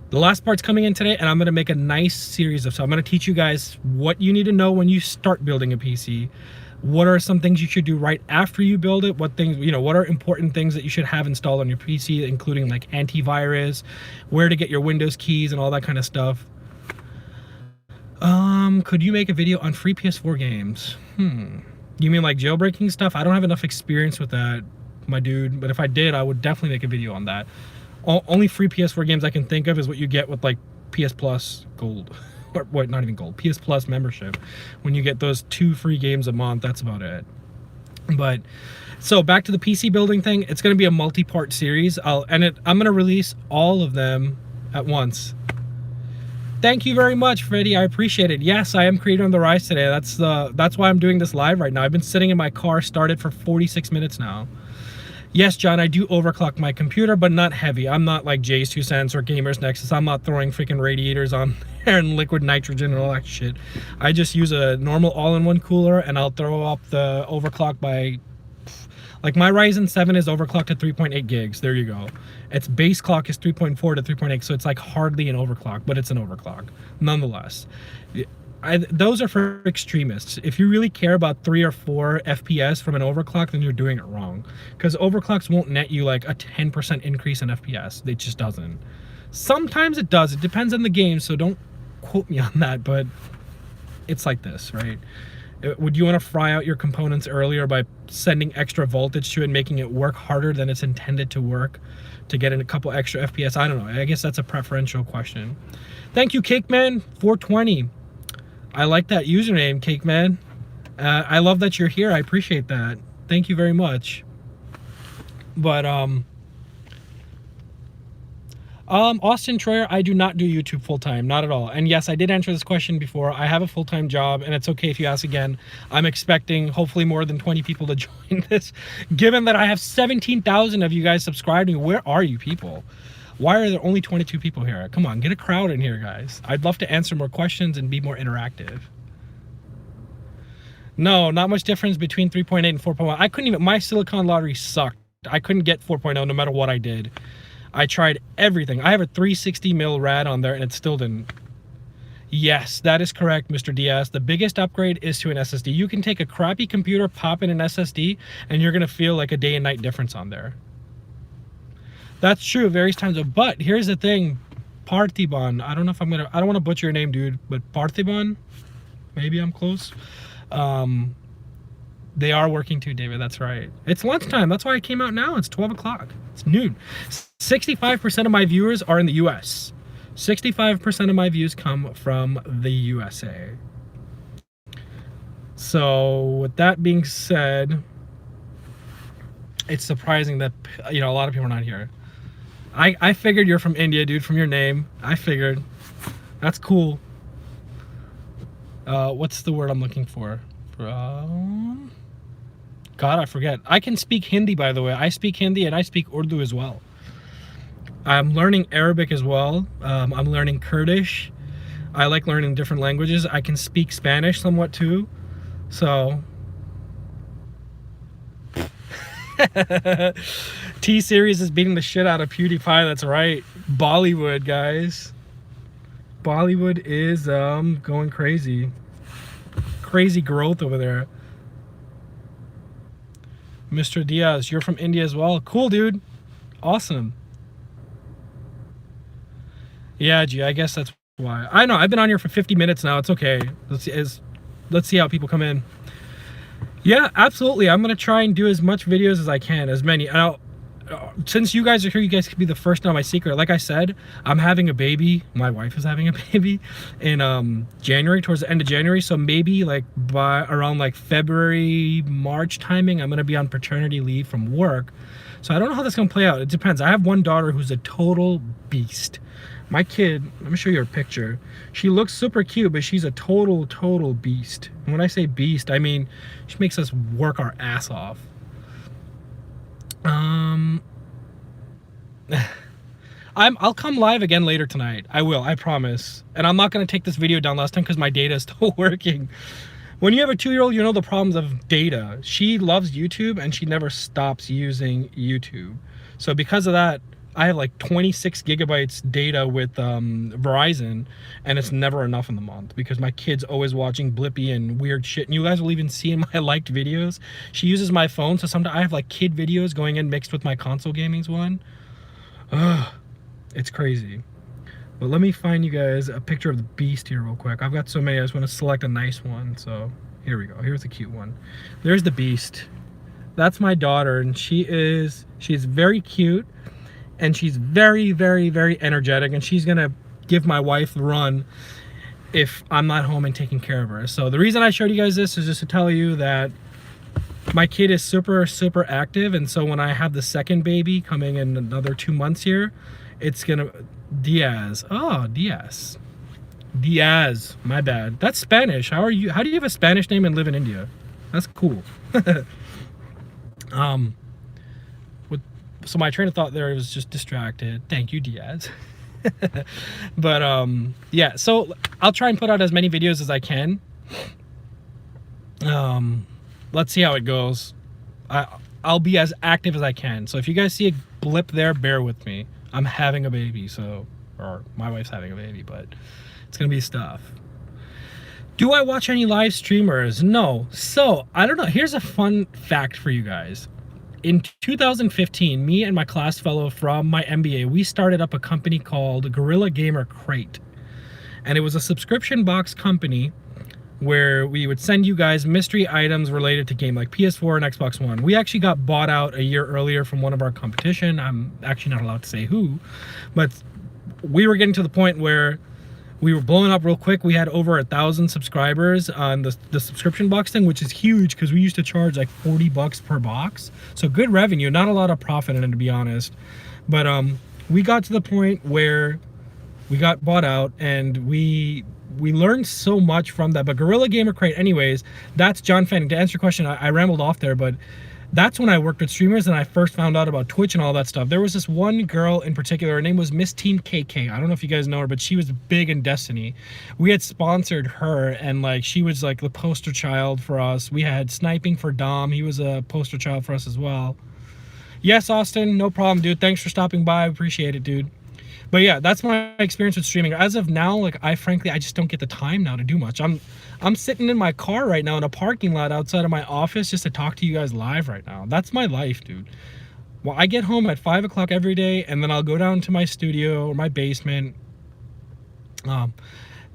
the last part's coming in today, and I'm going to make a nice series of, so I'm going to teach you guys what you need to know when you start building a PC. What are some things you should do right after you build it? What things, you know, what are important things that you should have installed on your PC, including like antivirus, where to get your Windows keys and all that kind of stuff. Could you make a video on free PS4 games? You mean like jailbreaking stuff? I don't have enough experience with that, my dude, but if I did, I would definitely make a video on that. Only free PS4 games I can think of is what you get with like PS Plus Gold. Or what, not even Gold, PS Plus membership. When you get those 2 free games a month, that's about it. But so back to the PC building thing, it's going to be a multi-part series. I'm going to release all of them at once. Thank you very much, Freddie. I appreciate it. Yes, I am Creator on the Rise today. That's why I'm doing this live right now. I've been sitting in my car, started for 46 minutes now. Yes, John, I do overclock my computer, but not heavy. I'm not like Jay's 2 Cents or Gamers Nexus. I'm not throwing freaking radiators on there and liquid nitrogen and all that shit. I just use a normal all-in-one cooler, and I'll throw up the overclock by... Like my Ryzen 7 is overclocked at 3.8 gigs. There you go. Its base clock is 3.4 to 3.8, so it's like hardly an overclock, but it's an overclock nonetheless. Those are for extremists. If you really care about 3 or 4 FPS from an overclock, then you're doing it wrong. Because overclocks won't net you like a 10% increase in FPS. It just doesn't. Sometimes it does. It depends on the game, so don't quote me on that, but it's like this, right? Would you want to fry out your components earlier by sending extra voltage to it and making it work harder than it's intended to work to get in a couple extra FPS? I don't know. I guess that's a preferential question. Thank you, Cakeman 420. I like that username, Cakeman. I love that you're here. I appreciate that. Thank you very much. But Austin Troyer, I do not do YouTube full-time, not at all. And yes, I did answer this question before. I have a full-time job, and it's okay if you ask again. I'm expecting hopefully more than 20 people to join this. Given that I have 17,000 of you guys subscribed to me, where are you people? Why are there only 22 people here? Come on, get a crowd in here, guys. I'd love to answer more questions and be more interactive. No, not much difference between 3.8 and 4.1. I couldn't even, my Silicon lottery sucked. I couldn't get 4.0 no matter what I did. I tried everything. I have a 360 mil rad on there and it still didn't. Yes, that is correct, Mr. Diaz. The biggest upgrade is to an SSD. You can take a crappy computer, pop in an SSD, and you're gonna feel like a day and night difference on there. That's true, various times. But here's the thing, Parthiban. I don't know if I don't want to butcher your name, dude, but Parthiban, maybe I'm close. They are working too, David. That's right. It's lunchtime. That's why I came out now. It's 12 o'clock. It's noon. 65% of my viewers are in the US. 65% of my views come from the USA. So with that being said, it's surprising that, you know, a lot of people are not here. I figured you're from India, dude, from your name. I figured. That's cool. What's the word I'm looking for? God, I forget. I can speak Hindi, by the way. I speak Hindi and I speak Urdu as well. I'm learning Arabic as well. I'm learning Kurdish. I like learning different languages. I can speak Spanish somewhat too. So... T-Series is beating the shit out of PewDiePie. That's right. Bollywood, guys. Bollywood is going crazy. Crazy growth over there. Mr. Diaz, you're from India as well. Cool, dude. Awesome. Yeah, gee, I guess that's why. I know, I've been on here for 50 minutes now. It's okay. Let's see how people come in. Yeah, absolutely. I'm going to try and do as much videos as I can, as many. And since you guys are here, you guys can be the first to know my secret. Like I said, I'm having a baby. My wife is having a baby in January, towards the end of January. So maybe like by around like February, March timing, I'm going to be on paternity leave from work. So I don't know how that's going to play out. It depends. I have one daughter who's a total beast. My kid, let me show you her picture. She looks super cute, but she's a total beast. And when I say beast, I mean she makes us work our ass off. I'll come live again later tonight. I will, I promise. And I'm not going to take this video down last time because my data is still working. When you have a 2-year-old, you know the problems of data. She loves YouTube and she never stops using YouTube. So because of that, I have like 26 gigabytes data with Verizon, and it's never enough in the month because my kid's always watching Blippi and weird shit. And you guys will even see in my liked videos, she uses my phone, so sometimes I have like kid videos going in mixed with my console gaming's one. Ugh, it's crazy. But let me find you guys a picture of the beast here real quick. I've got so many, I just want to select a nice one. So here we go. Here's a cute one. There's the beast. That's my daughter, and she's very cute. and she's very, very, very energetic, and she's gonna give my wife the run if I'm not home and taking care of her. So the reason I showed you guys this is just to tell you that my kid is super, super active, and so when I have the second baby coming in another 2 months here, it's gonna... Diaz. Oh, Diaz. Diaz. My bad. That's Spanish. How are you? How do you have a Spanish name and live in India? That's cool. So my train of thought there was just distracted. Thank you, Diaz. But yeah, so I'll try and put out as many videos as I can. Let's see how it goes. I'll be as active as I can. So if you guys see a blip there, bear with me. I'm having a baby, so, or my wife's having a baby, but it's gonna be stuff. Do I watch any live streamers? No. So I don't know. Here's a fun fact for you guys. In 2015, me and my class fellow from my MBA, we started up a company called Gorilla Gamer Crate. And it was a subscription box company where we would send you guys mystery items related to game like PS4 and Xbox One. We actually got bought out a year earlier from one of our competition. I'm actually not allowed to say who, but we were getting to the point where we were blowing up real quick. We had over 1,000 subscribers on the subscription box thing, which is huge because we used to charge like $40 per box. So good revenue, not a lot of profit in it, to be honest. But we got to the point where we got bought out, and we learned so much from that. But Gorilla Gamer Crate, anyways, that's John Fanning. To answer your question, I rambled off there, but that's when I worked with streamers and I first found out about Twitch and all that stuff. There was this one girl in particular, her name was Miss Teen KK. I don't know if you guys know her, but she was big in Destiny. We had sponsored her, and like she was like the poster child for us. We had Sniping for Dom. He was a poster child for us as well. Yes, Austin, no problem, dude. Thanks for stopping by. I appreciate it, dude. But yeah, that's my experience with streaming. As of now, like I just don't get the time now to do much. I'm sitting in my car right now in a parking lot outside of my office just to talk to you guys live right now. That's my life, dude. Well, I get home at 5 o'clock every day, and then I'll go down to my studio or my basement. Wow,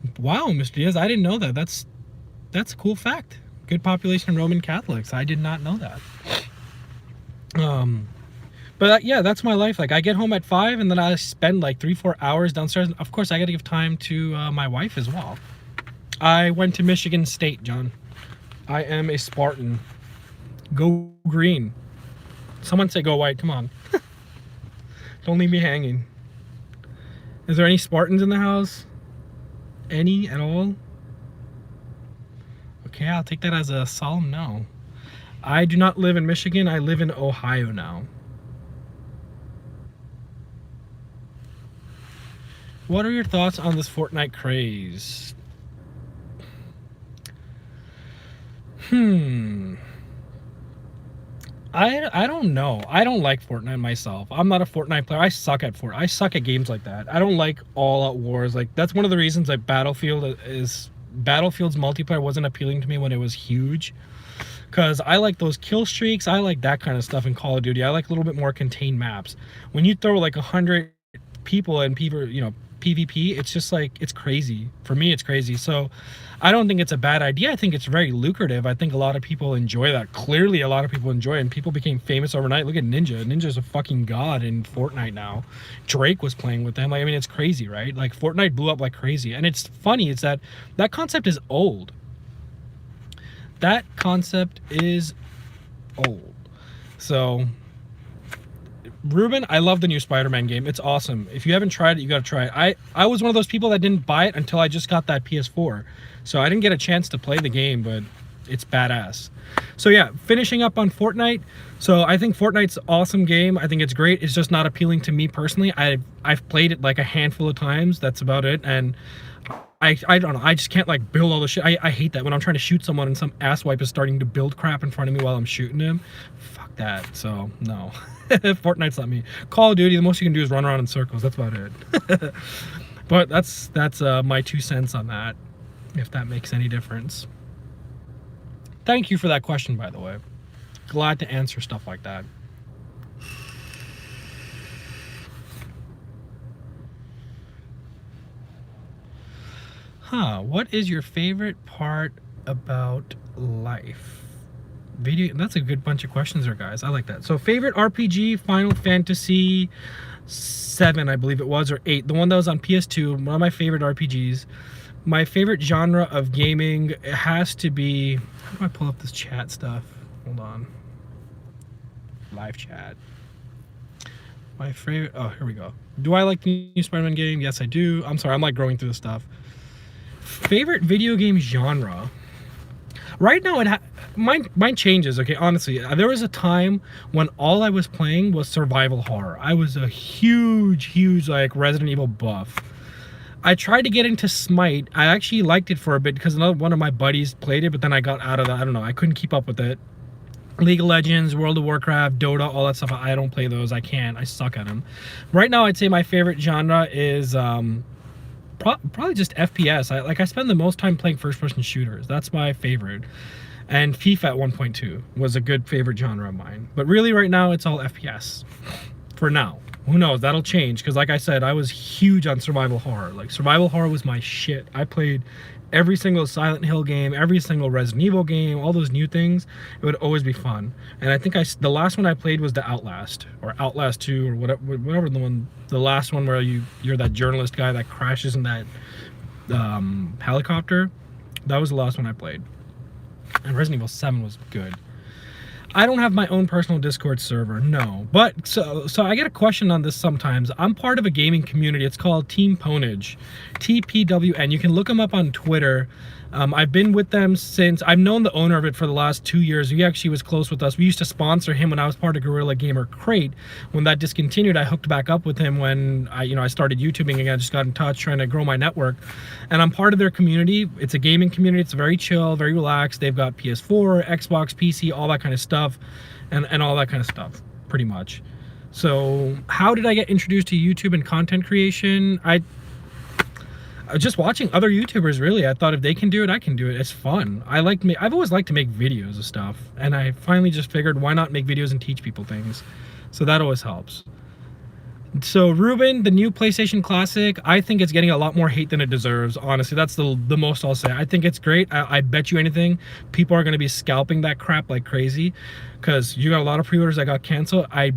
Mr. Diaz, I didn't know that. That's a cool fact. Good population of Roman Catholics. I did not know that. But yeah, that's my life. Like I get home at 5, and then I spend like 3-4 hours downstairs. Of course, I got to give time to my wife as well. I went to Michigan State, John. I am a Spartan. Go green. Someone say go white. Come on. Don't leave me hanging. Is there any Spartans in the house? Any at all? Okay, I'll take that as a solemn no. I do not live in Michigan. I live in Ohio now. What are your thoughts on this Fortnite craze? I don't know. I don't like Fortnite myself. I'm not a Fortnite player. I suck at Fortnite. I suck at games like that. I don't like all-out wars. Like that's one of the reasons like Battlefield's multiplayer wasn't appealing to me when it was huge. Because I like those kill streaks. I like that kind of stuff in Call of Duty. I like a little bit more contained maps. When you throw like 100 people and people, you know, PvP, it's just like, it's crazy. For me, it's crazy. So I don't think it's a bad idea. I think it's very lucrative. I think a lot of people enjoy that. Clearly, a lot of people enjoy it, and people became famous overnight. Look at Ninja. Ninja's a fucking god in Fortnite now. Drake was playing with them. Like, I mean, it's crazy, right? Like, Fortnite blew up like crazy. And it's funny, it's that concept is old. That concept is old. So Ruben, I love the new Spider-Man game. It's awesome. If you haven't tried it, you got to try it. I was one of those people that didn't buy it until I just got that PS4. So I didn't get a chance to play the game, but it's badass. So yeah, finishing up on Fortnite. So I think Fortnite's an awesome game. I think it's great. It's just not appealing to me personally. I've played it like a handful of times. That's about it. And I don't know. I just can't like build all the shit. I hate that when I'm trying to shoot someone and some asswipe is starting to build crap in front of me while I'm shooting him. Fuck that. So no. Fortnite's not me. Call of Duty, the most you can do is run around in circles. That's about it. But that's my 2 cents on that, if that makes any difference. Thank you for that question, by the way. Glad to answer stuff like that. What is your favorite part about life? Video, that's a good bunch of questions there, guys. I like that. So favorite RPG, Final Fantasy, 7, I believe it was, or 8. The one that was on PS2, one of my favorite RPGs. My favorite genre of gaming, it has to be... How do I pull up this chat stuff? Hold on. Live chat. My favorite... Oh, here we go. Do I like the new Spider-Man game? Yes, I do. I'm sorry, I'm like going through the stuff. Favorite video game genre? Right now, mine changes, okay? Honestly, there was a time when all I was playing was survival horror. I was a huge, like, Resident Evil buff. I tried to get into Smite. I actually liked it for a bit because one of my buddies played it, but then I got out of that. I don't know. I couldn't keep up with it. League of Legends, World of Warcraft, Dota, all that stuff. I don't play those. I can't. I suck at them. Right now, I'd say my favorite genre is probably just FPS. I spend the most time playing first-person shooters. That's my favorite. And FIFA at 1.2 was a good favorite genre of mine. But really, right now, it's all FPS. For now. Who knows? That'll change. Because like I said, I was huge on survival horror. Like, survival horror was my shit. I played every single Silent Hill game, every single Resident Evil game, all those new things. It would always be fun. And I think the last one I played was the Outlast, or Outlast 2, or whatever the last one where you're that journalist guy that crashes in that helicopter. That was the last one I played. And Resident Evil 7 was good. I don't have my own personal Discord server, no. But, so I get a question on this sometimes. I'm part of a gaming community. It's called Team Ponage. TPWN. You can look them up on Twitter. I've been with them since... I've known the owner of it for the last 2 years. He actually was close with us. We used to sponsor him when I was part of Guerrilla Gamer Crate. When that discontinued, I hooked back up with him when I started YouTubing again. I just got in touch trying to grow my network. And I'm part of their community. It's a gaming community. It's very chill, very relaxed. They've got PS4, Xbox, PC, all that kind of stuff. And all that kind of stuff, pretty much. So, how did I get introduced to YouTube and content creation? Just watching other YouTubers, really. I thought if they can do it, I can do it. It's fun. I've always liked to make videos of stuff, and I finally just figured, why not make videos and teach people things? So that always helps. So Ruben, the new PlayStation Classic, I think it's getting a lot more hate than it deserves. Honestly, that's the most I'll say. I think it's great. I bet you anything, people are going to be scalping that crap like crazy, because you got a lot of pre-orders that got canceled. I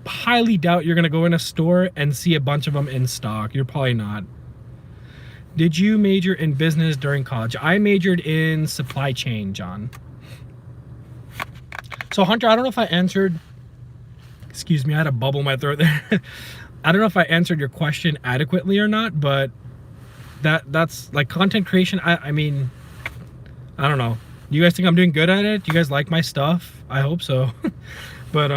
highly doubt you're going to go in a store and see a bunch of them in stock. You're probably not. Did you major in business during college? I majored in supply chain, John. So Hunter, I don't know if I answered... Excuse me, I had a bubble in my throat there. I don't know if I answered your question adequately or not, but that's like content creation. I mean, I don't know. You guys think I'm doing good at it? Do you guys like my stuff? I hope so. But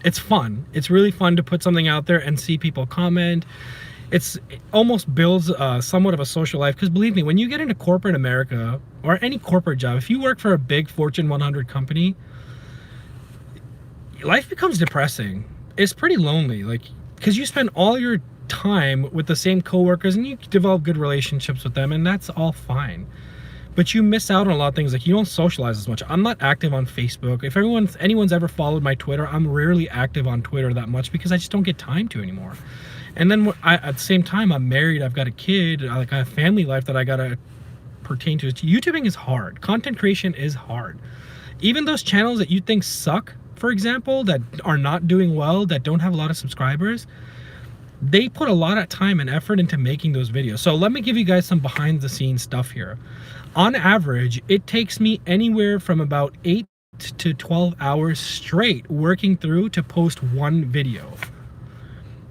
it's fun. It's really fun to put something out there and see people comment. It almost builds somewhat of a social life, because believe me, when you get into corporate America or any corporate job, if you work for a big Fortune 100 company, life becomes depressing. It's pretty lonely, like, because you spend all your time with the same coworkers and you develop good relationships with them, and that's all fine. But you miss out on a lot of things. Like, you don't socialize as much. I'm not active on Facebook. If anyone's ever followed my Twitter, I'm rarely active on Twitter that much because I just don't get time to anymore. And then at the same time, I'm married, I've got a kid, I have a family life that I gotta pertain to. YouTubing is hard. Content creation is hard. Even those channels that you think suck, for example, that are not doing well, that don't have a lot of subscribers, they put a lot of time and effort into making those videos. So let me give you guys some behind the scenes stuff here. On average, it takes me anywhere from about 8 to 12 hours straight working through to post one video.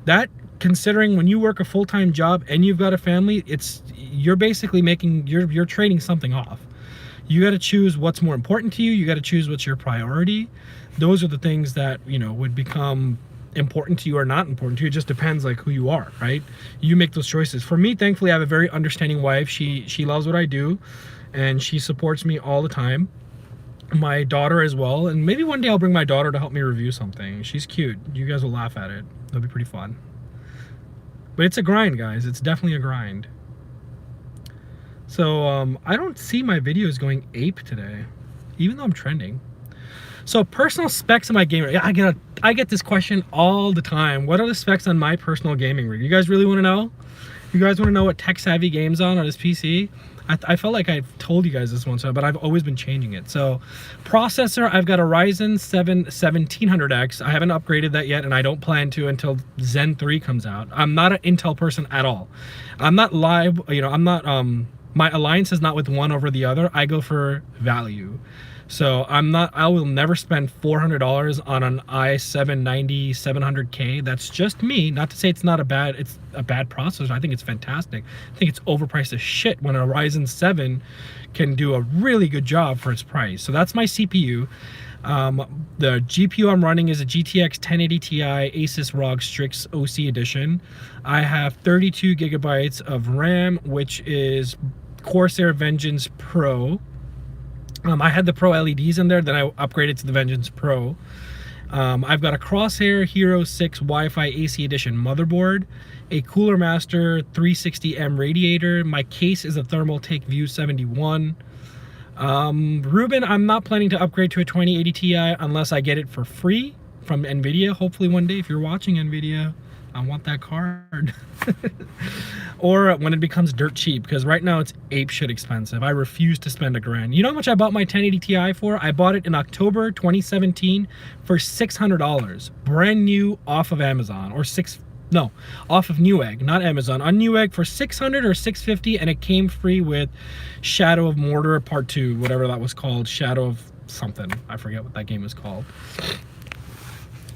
That, considering when you work a full-time job and you've got a family, you're basically you're trading something off. You got to choose what's more important to you. You got to choose what's your priority. Those are the things that, would become important to you or not important to you. It just depends, like, who you are, right? You make those choices. For me, thankfully, I have a very understanding wife. She loves what I do, and she supports me all the time. My daughter as well, and maybe one day I'll bring my daughter to help me review something. She's cute. You guys will laugh at it. That'll be pretty fun. But it's a grind, guys. It's definitely a grind. So I don't see my videos going ape today, even though I'm trending. So personal specs of my gaming rig. I get this question all the time. What are the specs on my personal gaming rig? You guys really want to know? You guys want to know what tech savvy games on this PC? I felt like I've told you guys this once, but I've always been changing it. So processor, I've got a Ryzen 7 1700X. I haven't upgraded that yet, and I don't plan to until Zen 3 comes out. I'm not an Intel person at all. I'm not live, you know, I'm not, my alliance is not with one over the other. I go for value. So I will never spend $400 on an i7 700K. That's just me. Not to say it's a bad processor. I think it's fantastic. I think it's overpriced as shit when a Ryzen 7 can do a really good job for its price. So that's my CPU. The GPU I'm running is a GTX 1080 Ti Asus ROG Strix OC edition. I have 32 gigabytes of RAM, which is Corsair Vengeance Pro. I had the Pro LEDs in there, then I upgraded to the Vengeance Pro. I've got a Crosshair Hero 6 Wi-Fi AC Edition motherboard, a Cooler Master 360M radiator. My case is a Thermaltake View 71. Ruben, I'm not planning to upgrade to a 2080 Ti unless I get it for free from NVIDIA. Hopefully one day, if you're watching NVIDIA, I want that card. Or when it becomes dirt cheap, because right now it's apeshit expensive. I refuse to spend $1,000. You know how much I bought my 1080 Ti for? I bought it in October 2017 for $600, brand new off of Amazon, or off of Newegg, not Amazon. On Newegg for $600 or $650, and it came free with Shadow of Mordor Part 2, whatever that was called. Shadow of something. I forget what that game is called.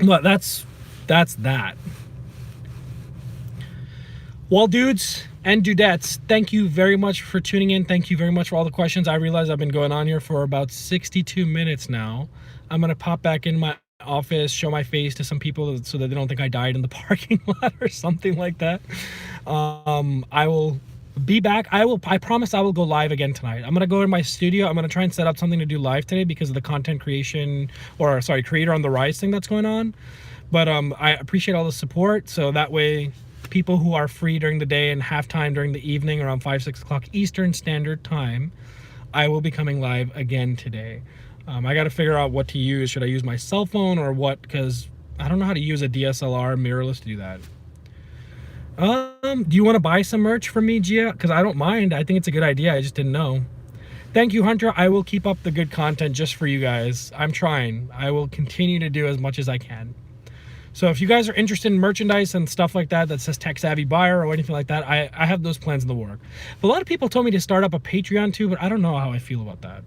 But that's that. Well, dudes and dudettes, thank you very much for tuning in. Thank you very much for all the questions. I realize I've been going on here for about 62 minutes now. I'm going to pop back in my office, show my face to some people so that they don't think I died in the parking lot or something like that. I will be back. I promise I will go live again tonight. I'm going to go in my studio. I'm going to try and set up something to do live today because of the content creation, or sorry, Creator on the Rise thing that's going on. But I appreciate all the support. So that way, people who are free during the day and halftime during the evening around 5-6 o'clock Eastern Standard Time, I will be coming live again today. I got to figure out what to use. Should I use my cell phone or what? Because I don't know how to use a DSLR mirrorless to do that. Do you want to buy some merch from me, Gia? Because I don't mind. I think it's a good idea. I just didn't know. Thank you, Hunter. I will keep up the good content just for you guys. I'm trying. I will continue to do as much as I can. So if you guys are interested in merchandise and stuff like that says Tech Savvy Buyer or anything like that, I have those plans in the work. But a lot of people told me to start up a Patreon too, but I don't know how I feel about that.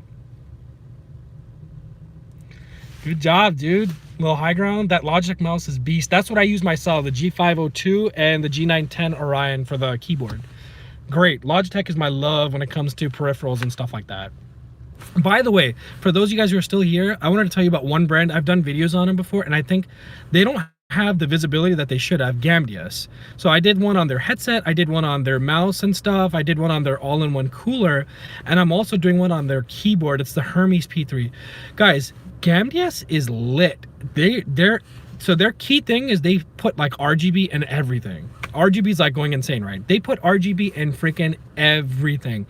Good job, dude. Little high ground. That Logitech mouse is beast. That's what I use myself, the G502 and the G910 Orion for the keyboard. Great. Logitech is my love when it comes to peripherals and stuff like that. By the way, for those of you guys who are still here, I wanted to tell you about one brand. I've done videos on them before, and I think they don't have the visibility that they should have. Gamdius. So I did one on their headset, I did one on their mouse and stuff, I did one on their all-in-one cooler, and I'm also doing one on their keyboard. It's the Hermes P3. Guys, Gamdius is lit. So their key thing is they put like RGB in everything. RGB is like going insane, right? They put RGB in freaking everything.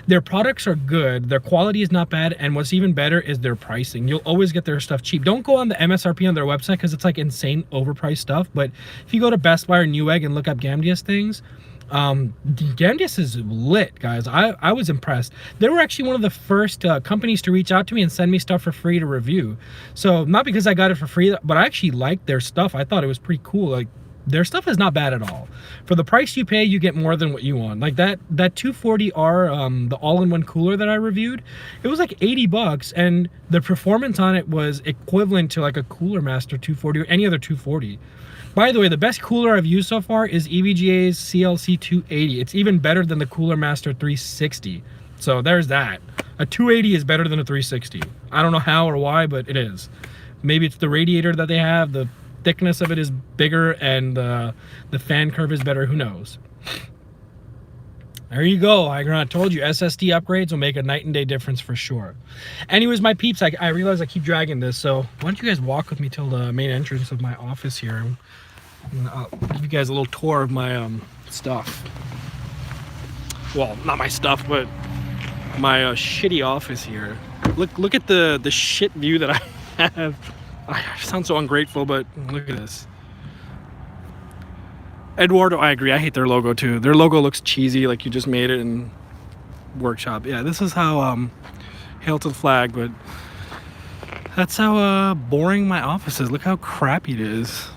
Their products are good, their quality is not bad, and what's even better is their pricing. You'll always get their stuff cheap. Don't go on the MSRP on their website because it's like insane overpriced stuff. But if you go to Best Buy or Newegg and look up Gamdius things, Gamdius is lit, guys. I was impressed. They were actually one of the first companies to reach out to me and send me stuff for free to review. So not because I got it for free, but I actually liked their stuff. I thought it was pretty cool. Like, their stuff is not bad at all. For the price you pay, you get more than what you want. Like that 240R, the all-in-one cooler that I reviewed, it was like 80 bucks, and the performance on it was equivalent to like a Cooler Master 240 or any other 240. By the way, the best cooler I've used so far is EVGA's CLC 280. It's even better than the Cooler Master 360. So there's that. A 280 is better than a 360. I don't know how or why, but it is. Maybe it's the radiator that they have, the thickness of it is bigger, and the fan curve is better. Who knows? There you go. I told you, SSD upgrades will make a night and day difference for sure. Anyways, my peeps, I realize I keep dragging this, so why don't you guys walk with me till the main entrance of my office here. I'll give you guys a little tour of my stuff. Well, not my stuff, but my shitty office here. Look at the shit view that I have. I sound so ungrateful, but look at this. Eduardo, I agree. I hate their logo too. Their logo looks cheesy, like you just made it, and workshop. Yeah, this is how hail to the flag, but that's how boring my office is. Look how crappy it is.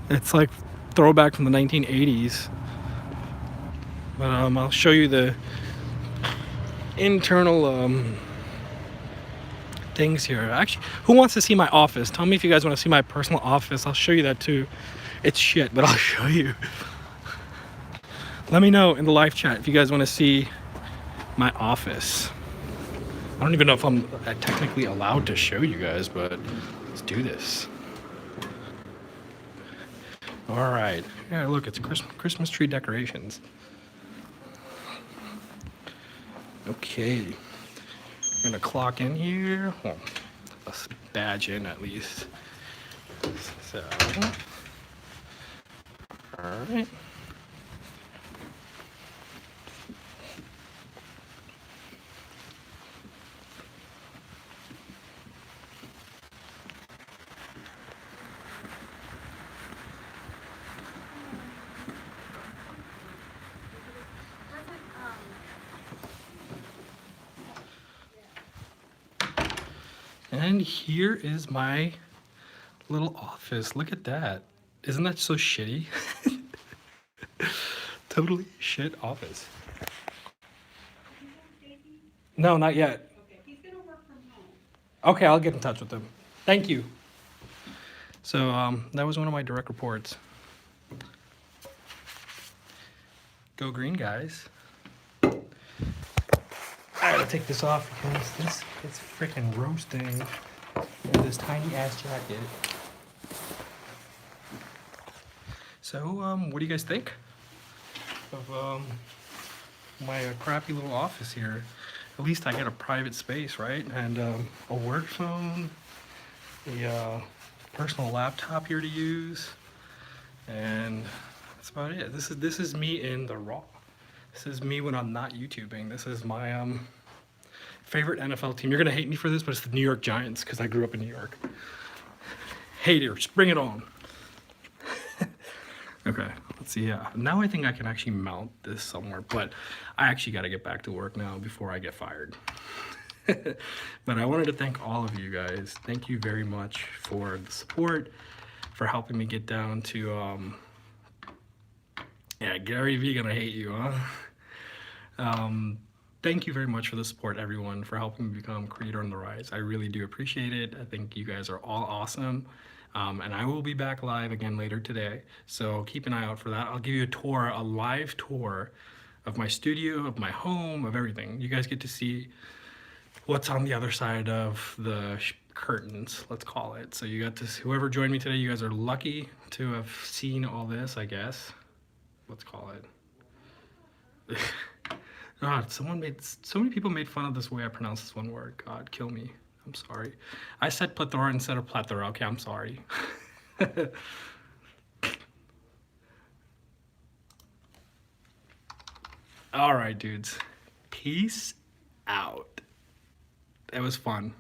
It's like throwback from the 1980s. But I'll show you the internal things here. Actually, who wants to see my office? Tell me if you guys want to see my personal office. I'll show you that too. It's shit, but I'll show you. Let me know in the live chat if you guys want to see my office. I don't even know if I'm technically allowed to show you guys, but let's do this. All right. Yeah, look, it's Christmas tree decorations. Okay. I'm gonna clock in here. Well, let's badge in at least. So, all right. And here is my little office. Look at that. Isn't that so shitty? Totally shit office. No, not yet. Okay, he's gonna work from home. Okay, I'll get in touch with him. Thank you. So that was one of my direct reports. Go green, guys. I gotta take this off because this is freaking roasting in this tiny ass jacket. So, what do you guys think of my crappy little office here? At least I get a private space, right? And a work phone, a personal laptop here to use, and that's about it. This is me in the raw. This is me when I'm not YouTubing. This is my favorite NFL team. You're gonna hate me for this, but it's the New York Giants because I grew up in New York. Haters, bring it on. Okay, let's see. Yeah, now I think I can actually mount this somewhere, but I actually got to get back to work now before I get fired. But I wanted to thank all of you guys. Thank you very much for the support, for helping me get down to yeah, Gary V gonna hate you, huh? Thank you very much for the support, everyone, for helping me become Creator on the Rise. I really do appreciate it. I think you guys are all awesome. And I will be back live again later today, so keep an eye out for that. I'll give you a tour, a live tour of my studio, of my home, of everything. You guys get to see what's on the other side of the curtains, let's call it. So you got to, whoever joined me today, you guys are lucky to have seen all this, I guess. Let's call it. God, so many people made fun of this way I pronounce this one word. God, kill me. I'm sorry. I said plethora instead of plethora. Okay, I'm sorry. All right, dudes. Peace out. It was fun.